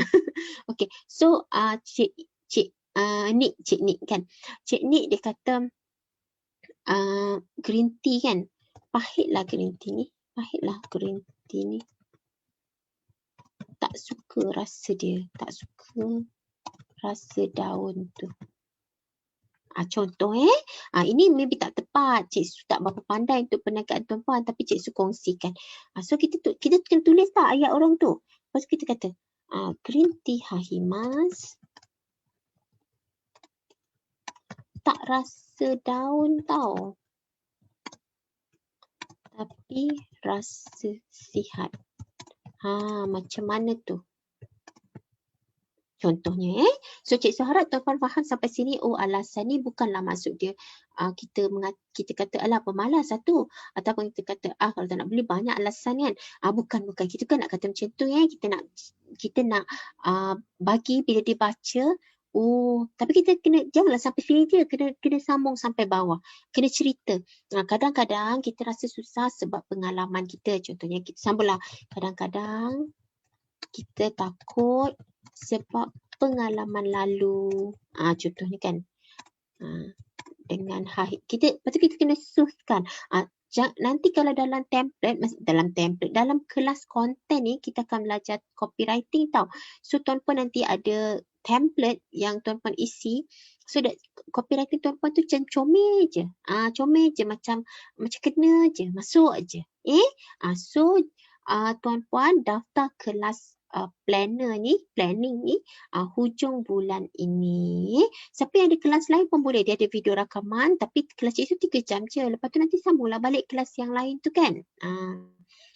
Okey. So Cik Nik kan. Cik Nik dia kata green tea kan. Pahitlah green tea ni. Tak suka rasa dia. Tak suka rasa daun tu. Contoh ini maybe tak tepat. Cik Su tak berapa pandai untuk perniagaan tuan-puan, tapi Cik Su kongsikan. So kita kena tulis tak ayat orang tu. Lepas tu kita kata green tea Hahimas tak rasa daun tau. Tapi rasa sihat. Macam mana tu? Contohnya So Cik Su harap tuan-puan faham sampai sini. Alasan ni bukanlah maksud dia kita kata alah pemalas satu, ataupun kita kata kalau tak nak beli banyak alasan kan. Bukan. Kita kan nak kata macam tu kita nak bagi bila dia baca. Tapi kita janganlah sampai sini je, kena sambung sampai bawah, kena cerita. Kadang-kadang kita rasa susah sebab pengalaman kita. Contohnya kita sambunglah. Kadang-kadang kita takut sebab pengalaman lalu. Contohnya kan. Dengan lepas tu kita kena susunkan. Nanti kalau dalam kelas konten ni kita akan belajar copywriting tau. So tuan-puan nanti ada template yang tuan-puan isi. So copywriting tuan-puan tu macam comel je. Macam kena je, masuk je. So tuan-puan daftar kelas planning ni hujung bulan ini. Siapa yang ada kelas lain pun boleh. Dia ada video rakaman, tapi kelas Cik Su 3 jam je. Lepas tu nanti sambunglah balik kelas yang lain tu kan.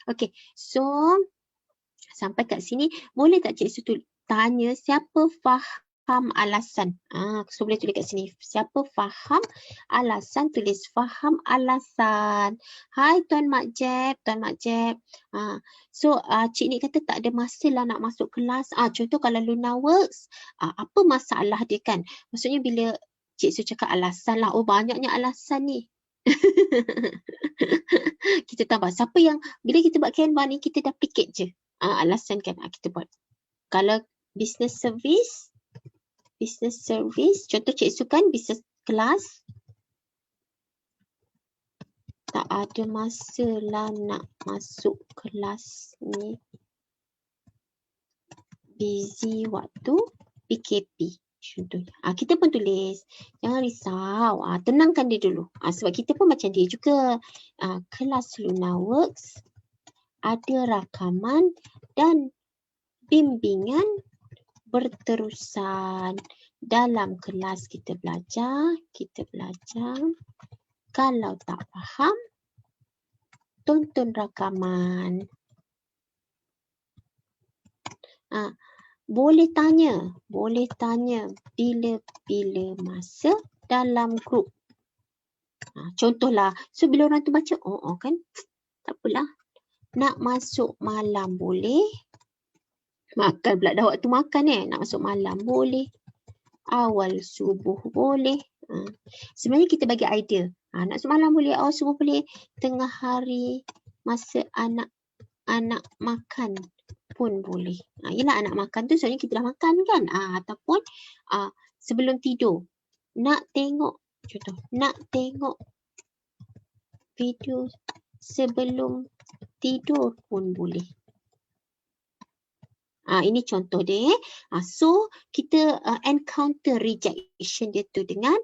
Okay, so sampai kat sini boleh tak Cik Su tanya siapa faham alasan? So boleh tulis kat sini. Siapa faham alasan? Tulis faham alasan. Hai Tuan Mak Jeb. So Cik Nik kata tak ada masa lah nak masuk kelas. Contoh kalau Luna Works, apa masalah dia kan? Maksudnya bila Cik Su cakap alasan lah. Banyaknya alasan ni. Kita tambah. Siapa yang bila kita buat Canva ni kita dah pikir je. Alasan kan kita buat. Kalau business service, contoh Cik Su kan business kelas. Tak ada masa lah nak masuk kelas ni. Busy waktu PKP. Contohnya. Kita pun tulis. Jangan risau. Tenangkan dia dulu. Sebab kita pun macam dia juga. Kelas Luna Works ada rakaman dan bimbingan berterusan. Dalam kelas kita belajar. Kalau tak faham, tonton rakaman. Boleh tanya bila-bila masa dalam grup. Contohlah, so bila orang tu baca, kan, tak apalah. Nak masuk malam boleh. Makan pula dah waktu makan nak masuk malam boleh. Awal subuh boleh. Sebenarnya kita bagi idea. Nak masuk malam boleh, awal subuh boleh. Tengah hari masa anak makan pun boleh. Yelah anak makan tu soalnya kita dah makan kan. Ataupun sebelum tidur. Nak tengok video sebelum tidur pun boleh. Ini contoh dia. So kita encounter rejection dia tu dengan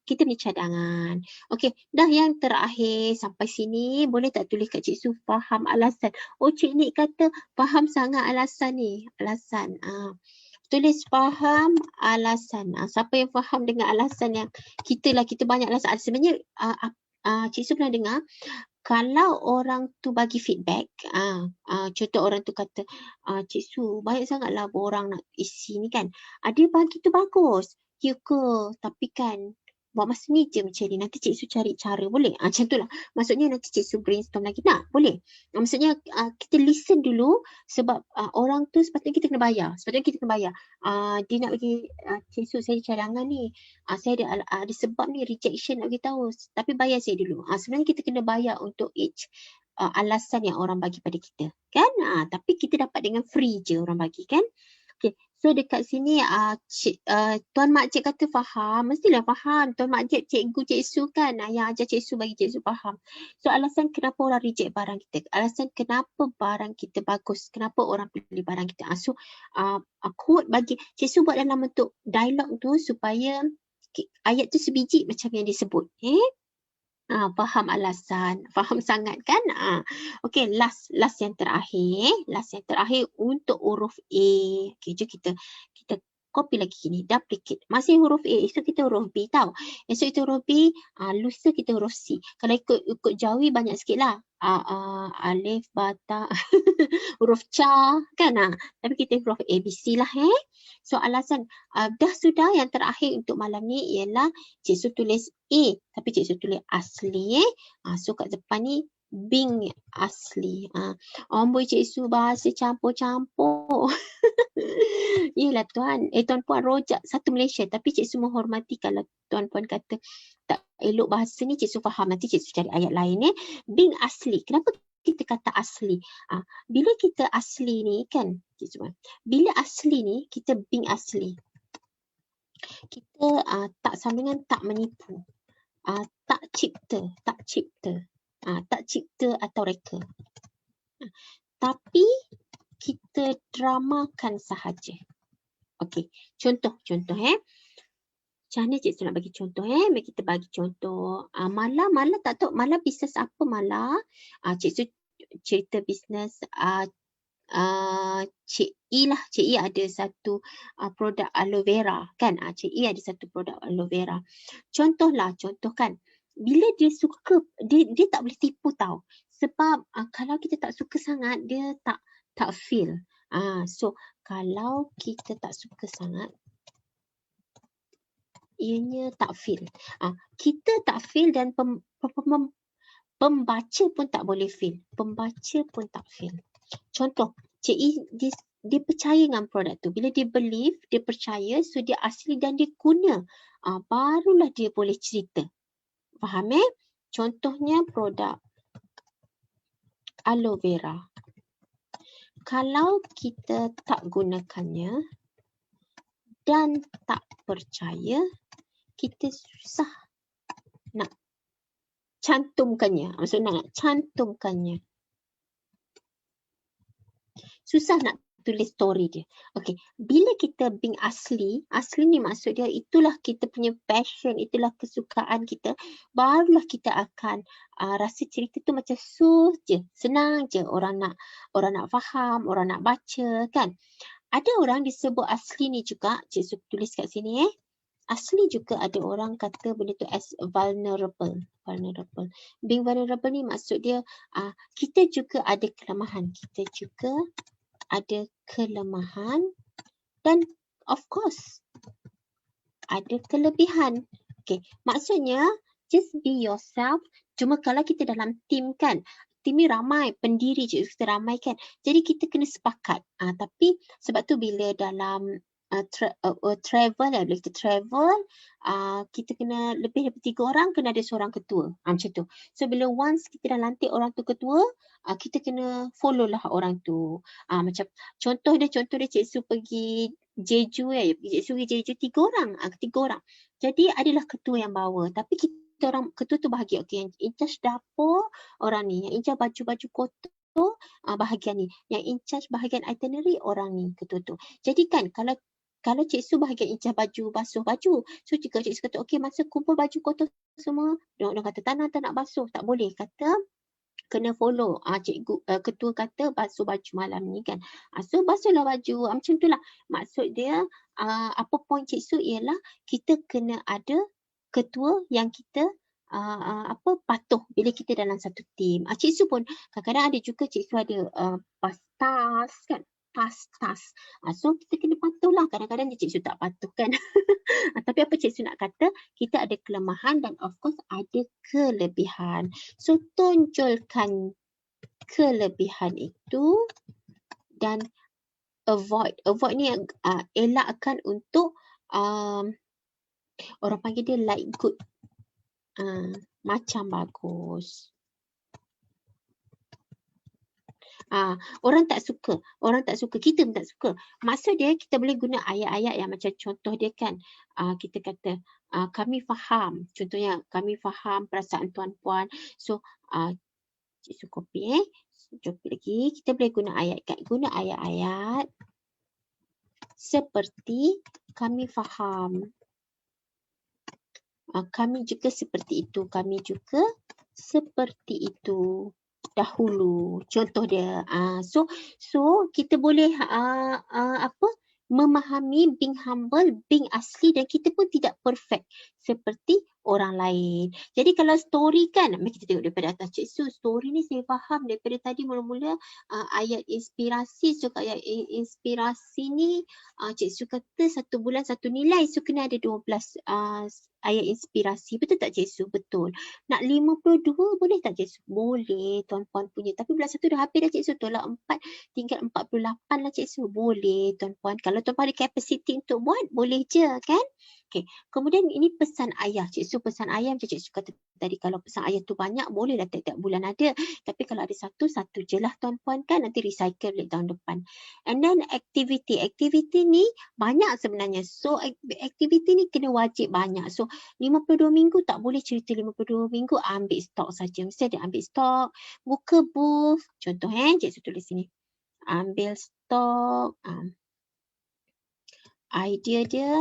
kita punya cadangan. Okey, dah yang terakhir sampai sini boleh tak tulis kat Cik Su faham alasan. Cik Nik kata faham sangat alasan ni. Tulis faham alasan. Siapa yang faham dengan alasan yang kita banyak alasan. Sebenarnya Cik Su pernah dengar kalau orang tu bagi feedback, contoh orang tu kata, Cik Su, banyak sangatlah orang nak isi ni kan. Dia bagi tu bagus. Ya ke? Tapi kan, buat masa ni je macam ni. Nanti Cik Su cari cara, boleh? Macam tu lah. Maksudnya nanti Cik Su brainstorm lagi. Nak? Boleh? Maksudnya kita listen dulu sebab orang tu sepatutnya kita kena bayar. Dia nak bagi, Cik Su saya cadangan ni. Saya ada sebab ni rejection nak beritahu. Tapi bayar saya dulu. Sebenarnya kita kena bayar untuk each alasan yang orang bagi pada kita. Kan? Tapi kita dapat dengan free je orang bagi kan? Okay. So dekat sini Tuan Makcik kata faham. Mestilah faham. Tuan Makcik, cikgu, Cik Su kan. Yang ajar Cik Su bagi Cik Su faham. So alasan kenapa orang reject barang kita. Alasan kenapa barang kita bagus. Kenapa orang pilih barang kita. So quote bagi Cik Su buat dalam bentuk dialog tu supaya ayat tu sebiji macam yang disebut. Faham alasan, faham sangat kan? Okay, last yang terakhir untuk huruf A. Okay, jom kita copy lagi gini, duplicate. Masih huruf A, esok kita huruf B tau. Esok kita huruf B, lusa kita huruf C. Kalau ikut Jawi banyak sikit lah. Alif, bata, huruf ca kan? Tapi kita huruf A, B, C lah. So alasan, sudah yang terakhir untuk malam ni ialah Cik Su tulis A, tapi Cik Su tulis asli. So kat depan ni Bing asli. Amboi Cik Su bahasa campur-campur. Yelah tuan puan rojak satu Malaysia, tapi Cik Su menghormati kalau tuan puan kata tak elok bahasa ni, Cik Su faham. Nanti Cik Su cari ayat lain. Bing asli. Kenapa kita kata asli? Bila kita asli ni kan, Cik Su, bila asli ni kita Bing asli. Kita tak sambungan, tak menipu. Tak cipta atau reka. Tapi kita dramakan sahaja. Okey, contoh. Macam mana Cik Su nak bagi contoh? Mari kita bagi contoh. Mala tak tahu Mala bisnes apa Mala? Cik Su cerita bisnes Cik I ada satu produk aloe vera kan. Cik I ada satu produk aloe vera. Contoh kan. Bila dia suka, dia tak boleh tipu tau. Sebab kalau kita tak suka sangat, dia tak feel. So kalau kita tak suka sangat, ianya tak feel. Kita tak feel dan pembaca pun tak boleh feel. Contoh, Cik I dia percaya dengan produk tu. Bila dia believe, dia percaya, so dia asli dan dia guna. Barulah dia boleh cerita. Faham Contohnya produk aloe vera. Kalau kita tak gunakannya dan tak percaya, kita susah nak cantumkannya. Maksudnya nak cantumkannya. Susah nak tulis story dia. Okey, bila kita Bing asli ni maksud dia itulah kita punya passion, itulah kesukaan kita, barulah kita akan rasa cerita tu macam senang je orang nak faham, orang nak baca kan. Ada orang disebut asli ni juga, Cik Su tulis kat sini asli juga ada orang kata benda tu as vulnerable. Being vulnerable ni maksud dia kita juga ada kelemahan. Dan of course ada kelebihan. Okay, maksudnya just be yourself. Cuma kalau kita dalam team kan, team ni ramai, pendiri je kita ramai kan. Jadi kita kena sepakat. Tapi sebab tu bila dalam travel, bila kita travel, kita kena lebih daripada 3 orang, kena ada seorang ketua. Macam tu. So bila once kita dah lantik orang tu ketua, kita kena follow lah orang tu. Macam contoh dia Cik Su pergi Jeju Cik Su pergi Jeju 3 orang. 3 orang. Jadi adalah ketua yang bawa. Tapi kita orang ketua tu bahagia. Okay, yang in charge dapur orang ni, yang in charge baju-baju kotor bahagian ni, yang in charge bahagian itinerary orang ni, ketua tu. Jadi kan kalau Cik Su bahagian in charge baju, basuh baju. So jika Cik Su kata, okey masa kumpul baju kotor semua, dia kata tak nak basuh, tak boleh. Kata kena follow. Ketua kata basuh baju malam ni kan. So basuhlah baju. Macam tu lah. Maksud dia, apa point Cik Su ialah kita kena ada ketua yang kita patuh bila kita dalam satu tim. Cik Su pun kadang-kadang ada juga Cik Su ada task kan, task. So kita kena patuh lah. Kadang-kadang Cik Su tak patuh kan. Tapi apa Cik Su nak kata, kita ada kelemahan dan of course ada kelebihan. So tonjolkan kelebihan itu dan avoid ni elakkan untuk orang panggil dia like good, macam bagus. Orang tak suka, kita pun tak suka. Maksud dia kita boleh guna ayat-ayat yang macam contoh dia kan, kita kata kami faham, contohnya kami faham perasaan tuan-puan. So Cik Su copy copy lagi, kita boleh guna ayat-ayat seperti kami faham, kami juga seperti itu, kami juga seperti itu dahulu, contoh dia. So kita boleh memahami, being humble, being asli, dan kita pun tidak perfect seperti orang lain. Jadi kalau story kan, mari kita tengok daripada atas. Cik Su, story ni saya faham daripada tadi mula-mula ayat inspirasi. So ayat inspirasi ni Cik Su kata 1 bulan 1 nilai, so kena ada 12 ayat inspirasi. Betul tak Cik Su? Betul. Nak 52 boleh tak Cik Su? Boleh tuan-puan punya. Tapi bulan 1 dah habis dah Cik Su. Tolak 4 tinggal 48 lah Cik Su. Boleh tuan-puan. Kalau tuan-puan ada capacity untuk buat, boleh je kan? Okay. Kemudian ini pesan ayah. Cik Su pesan ayah macam Cik Su kata tadi. Kalau pesan ayah tu banyak, bolehlah tiap-tiap bulan ada. Tapi kalau ada satu je lah tuan-puan kan. Nanti recycle balik tahun depan. And then activity. Activity ni banyak sebenarnya. So activity ni kena wajib banyak. So 52 minggu tak boleh cerita 52 minggu ambil stok saja. Mesti ada ambil stok, buka booth. Contoh Cik Su tulis sini. Ambil stok. Idea dia.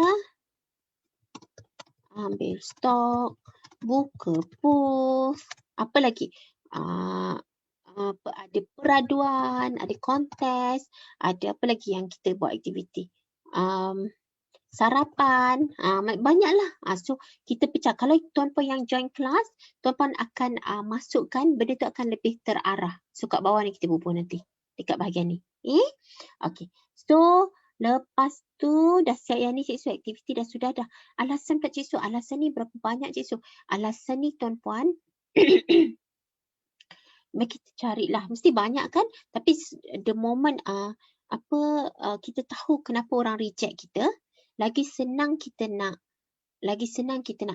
Ambil stok, buka booth. Apa lagi? Ada peraduan, ada kontes, ada apa lagi yang kita buat aktiviti? Sarapan, banyaklah. So kita pecah. Kalau tuan-puan yang join kelas, tuan-puan akan masukkan benda tu akan lebih terarah. So kat bawah ni kita bubuh nanti dekat bahagian ni. Okay. So lepas tu dah siap yang ni Cik Su, aktiviti dah sudah dah. Alasan tak Cik Su? Alasan ni berapa banyak Cik Su? Alasan ni tuan-puan mari kita carilah. Mesti banyak kan? Tapi the moment kita tahu kenapa orang reject kita, lagi senang kita nak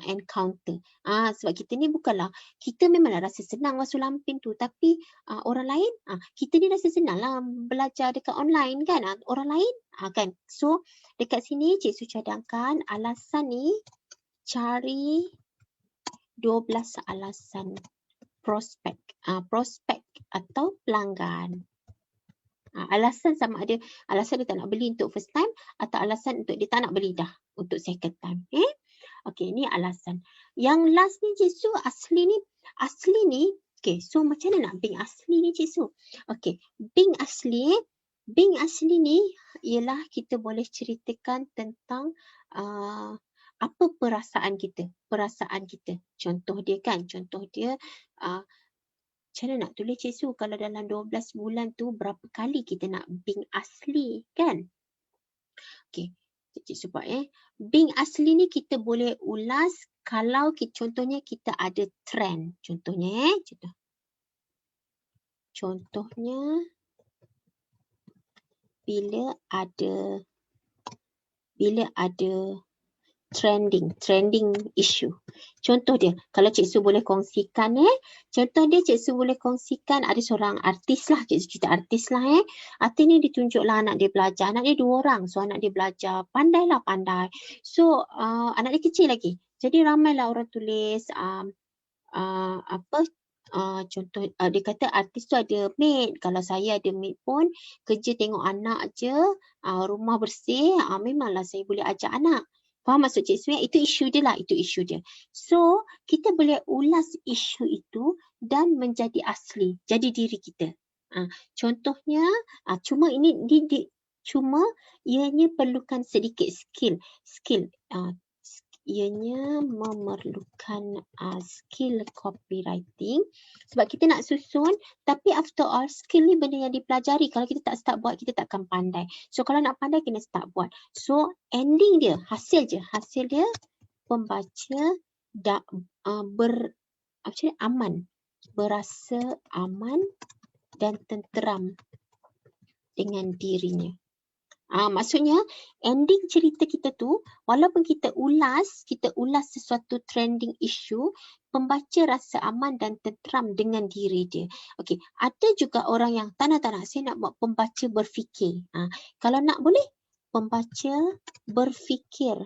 encounter. Sebab kita ni bukanlah, kita memanglah rasa senang masuk lampin tu, tapi orang lain, kita ni rasa senang lah belajar dekat online kan. Orang lain kan. So dekat sini Cik Su cadangkan alasan ni, cari 12 alasan prospek atau pelanggan. Alasan sama ada alasan dia tak nak beli untuk first time atau alasan untuk dia tak nak beli dah untuk second time. Okey, ni alasan. Yang last ni Cik Su, asli ni. Okey, so macam mana nak Bing asli ni Cik Su? Okey, Bing asli ni ialah kita boleh ceritakan tentang apa perasaan kita. Contoh dia macam mana nak tulis Cik Su kalau dalam 12 bulan tu berapa kali kita nak Bing asli kan? Okey, Cik Su buat Bing asli ni kita boleh ulas kalau contohnya kita ada trend. Contohnya bila ada trending issue. Contoh dia, kalau Cik Su boleh kongsikan Cik Su boleh kongsikan ada seorang artis lah, Cik Su cerita artis lah artis ni ditunjuklah anak dia belajar, anak dia 2 orang, so anak dia belajar, pandai. So anak dia kecil lagi, jadi ramailah orang tulis contoh dia kata artis tu ada maid, kalau saya ada maid pun kerja tengok anak je, rumah bersih, memanglah saya boleh ajak anak. Faham maksud Cik Su? Itu isu dia. So kita boleh ulas isu itu dan menjadi asli, jadi diri kita. Contohnya cuma ianya perlukan sedikit skill. ianya memerlukan skill copywriting sebab kita nak susun, tapi after all skill ni benda yang dipelajari. Kalau kita tak start buat, kita takkan pandai. So kalau nak pandai kena start buat. So ending dia, hasil dia pembaca aman, berasa aman dan tenteram dengan dirinya. Maksudnya ending cerita kita tu, walaupun kita ulas sesuatu trending issue, pembaca rasa aman dan tenteram dengan diri dia. Okey, ada juga orang yang tak nak, saya nak buat pembaca berfikir. Kalau nak boleh, pembaca berfikir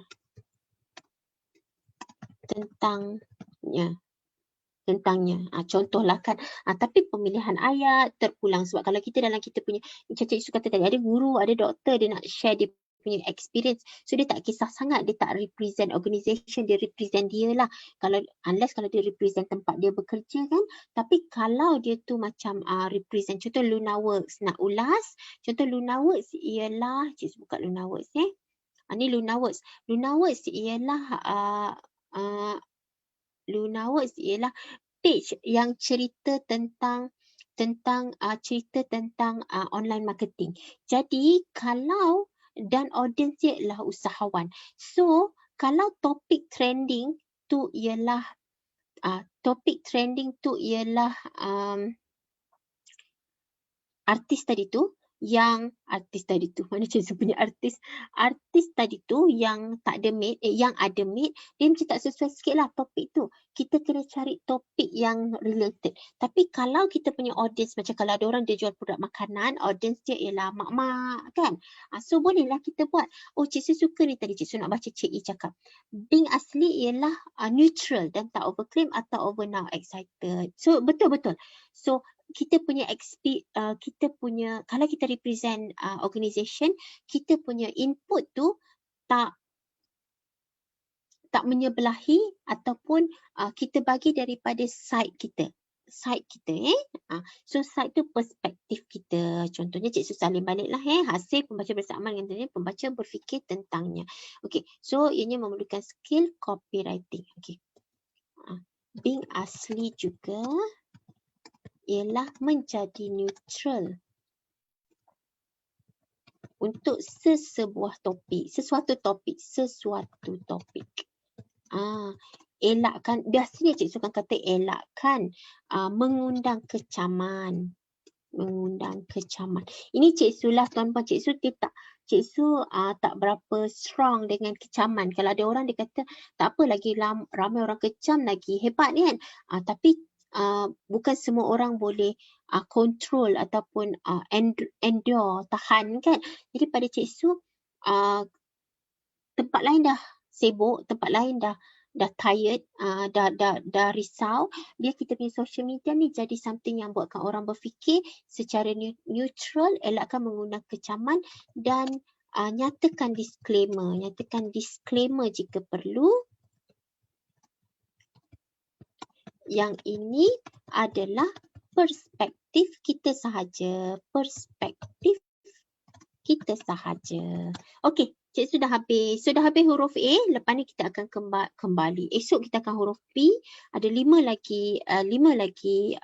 tentangnya. Contohlah kan, tapi pemilihan ayat terpulang sebab kalau kita dalam kita punya, macam Cik Su kata tadi, ada guru, ada doktor, dia nak share dia punya experience, so dia tak kisah sangat, dia tak represent organisation, dia represent dia lah, unless kalau dia represent tempat dia bekerja kan. Tapi kalau dia tu macam represent, contoh Lunaworks nak ulas, contoh Lunaworks ialah, Cik Su buka Lunaworks ni Lunaworks ialah page yang cerita tentang online marketing. Jadi kalau dan audience dia ialah usahawan. So kalau topik trending tu ialah artis tadi tu, mana Cik punya artis tadi tu yang tak ada maid, yang ada maid, dia macam tak sesuai sikit lah topik tu. Kita kena cari topik yang related. Tapi kalau kita punya audience, macam kalau ada orang dia jual produk makanan, audience dia ialah mak-mak kan. So bolehlah kita buat. Cik Su suka ni tadi, Cik Su nak baca Cik E cakap. Being asli ialah neutral dan tak overclaim atau over now excited. So betul-betul. So kita punya kalau kita represent organisation, kita punya input tu tak menyebelahi ataupun kita bagi daripada side kita. So side tu perspektif kita. Contohnya Cik Su salin baliklah hasil pembaca bersamaan dengan pembaca berfikir tentangnya. Okey, so ianya memerlukan skill copywriting. Okey. Being asli juga ialah menjadi neutral untuk sesuatu topik. Elakkan, biasanya Cik Su kan kata elakkan mengundang kecaman. Ini Cik Su lah tuan-puan, Cik Su tak berapa strong dengan kecaman. Kalau ada orang dia kata tak apa, lagi ramai orang kecam lagi hebat ni kan. Tapi bukan semua orang boleh control ataupun endure, tahan kan. Jadi pada Cik Su, tempat lain dah sibuk, tempat lain dah tired, dah risau, biar kita punya social media ni jadi something yang buatkan orang berfikir secara neutral, elakkan menggunakan kecaman dan nyatakan disclaimer jika perlu. Yang ini adalah perspektif kita sahaja. Okey, Cik sudah habis. Huruf A. Lepas ni kita akan kembali. Esok kita akan huruf B. Ada 5 lagi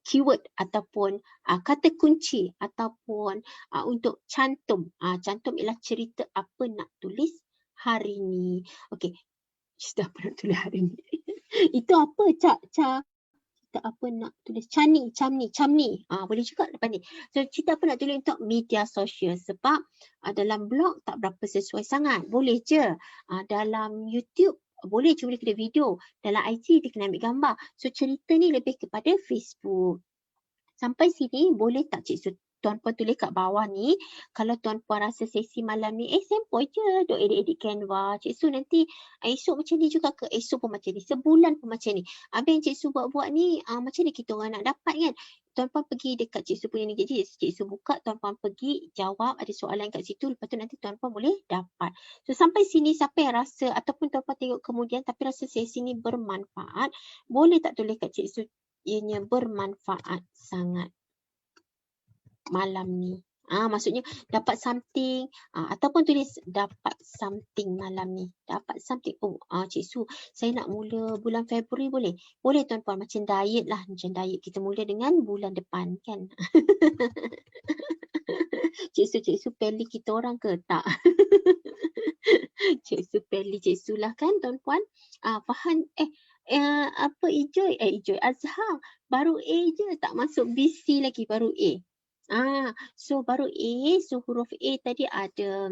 keyword ataupun kata kunci ataupun untuk cantum. Cantum ialah cerita apa nak tulis hari ni. Okey. Cerita apa nak tulis hari ni? Itu apa? Cerita apa nak tulis? Camni. Boleh juga lepas ni. So cerita apa nak tulis untuk media sosial, sebab dalam blog tak berapa sesuai sangat. Boleh je. Dalam YouTube boleh, cuma dia kena video. Dalam IG dia kena ambil gambar. So cerita ni lebih kepada Facebook. Sampai sini boleh tak Cik Su? Tuan-puan tulis kat bawah ni, kalau tuan-puan rasa sesi malam ni, sempoi je duk edit-edit Canva. Cik Su nanti esok macam ni juga ke? Esok pun macam ni, sebulan pun macam ni. Habis yang Cik Su buat-buat ni, macam ni kita orang nak dapat kan? Tuan-puan pergi dekat Cik Su punya ni, jadi Cik Su buka, tuan-puan pergi jawab, ada soalan kat situ, lepas tu nanti tuan-puan boleh dapat. So sampai sini, siapa yang rasa, ataupun tuan-puan tengok kemudian tapi rasa sesi ni bermanfaat, boleh tak tulis kat Cik Su, ianya bermanfaat sangat malam ni. Maksudnya dapat something, ataupun tulis dapat something malam ni. Dapat something. Oh, Cik Su, saya nak mula bulan Februari boleh? Boleh tuan-puan, macam diet lah. Macam diet kita mula dengan bulan depan kan. Cik Su pilih kita orang ke? Tak. Cik Su pilih Cik Su lah kan tuan-puan. Fahan, apa Ijoy? Ijoy Azhar. Baru A je, tak masuk BC lagi, baru A. So baru A, so huruf A tadi ada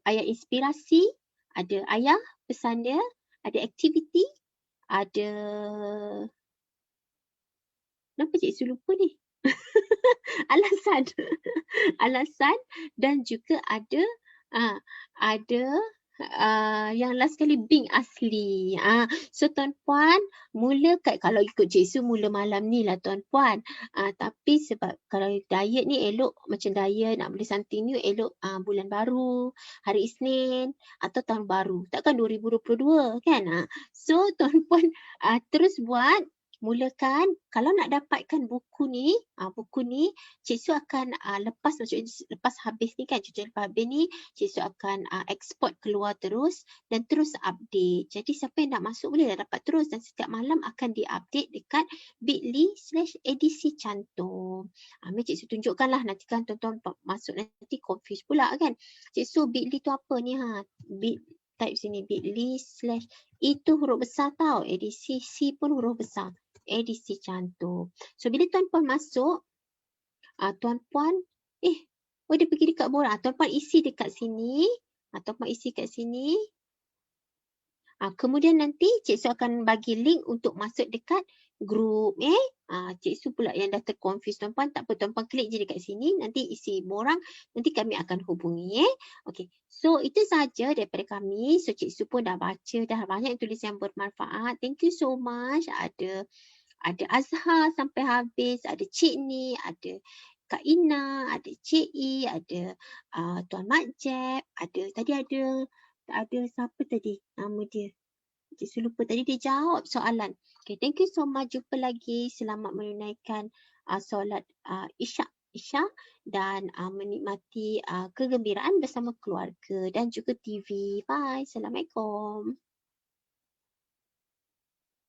ayat inspirasi, ada ayah pesan dia, ada aktiviti, ada kenapa Cik Su lupa ni? Alasan. Alasan dan juga ada yang last sekali Bing asli. So tuan-puan mula kalau ikut Cik Su mula malam ni lah tuan-puan. Tapi sebab kalau diet ni elok macam diet nak beli something new elok bulan baru, hari Isnin atau tahun baru. Takkan 2022 kan? So tuan-puan terus buat. Mulakan kalau nak dapatkan buku ni Cik Su akan lepas habis ni kan, lepas habis ni Cik Su akan export keluar terus dan terus update. Jadi siapa yang nak masuk boleh dapat terus dan setiap malam akan di-update dekat bit.ly/edisi cantum. Cik Su tunjukkan lah, nanti kan tuan-tuan masuk nanti confuse pula kan. Cik Su bit.ly tu apa ni bit type sini bit.ly/ itu huruf besar tau, edisi C pun huruf besar. Edisi cantum. So bila tuan-puan masuk, tuan-puan dia pergi dekat borang. Tuan-puan isi dekat sini. Tuan-puan isi kat sini. Kemudian nanti Cik Su akan bagi link untuk masuk dekat grup. Cik Su pula yang dah terconfuse tuan-puan. Tak apa, tuan-puan klik je dekat sini. Nanti isi borang. Nanti kami akan hubungi. Okay. So itu saja daripada kami. So Cik Su pun dah baca. Dah banyak tulis yang bermanfaat. Thank you so much. Ada Azhar sampai habis, ada Cik Ni, ada Kak Ina, ada Cik I, ada Tuan Mak Jeb, tadi ada siapa tadi nama dia? Cik Su lupa tadi dia jawab soalan. Okay, thank you so much. Jumpa lagi. Selamat menunaikan solat Isyak dan menikmati kegembiraan bersama keluarga dan juga TV. Bye. Assalamualaikum.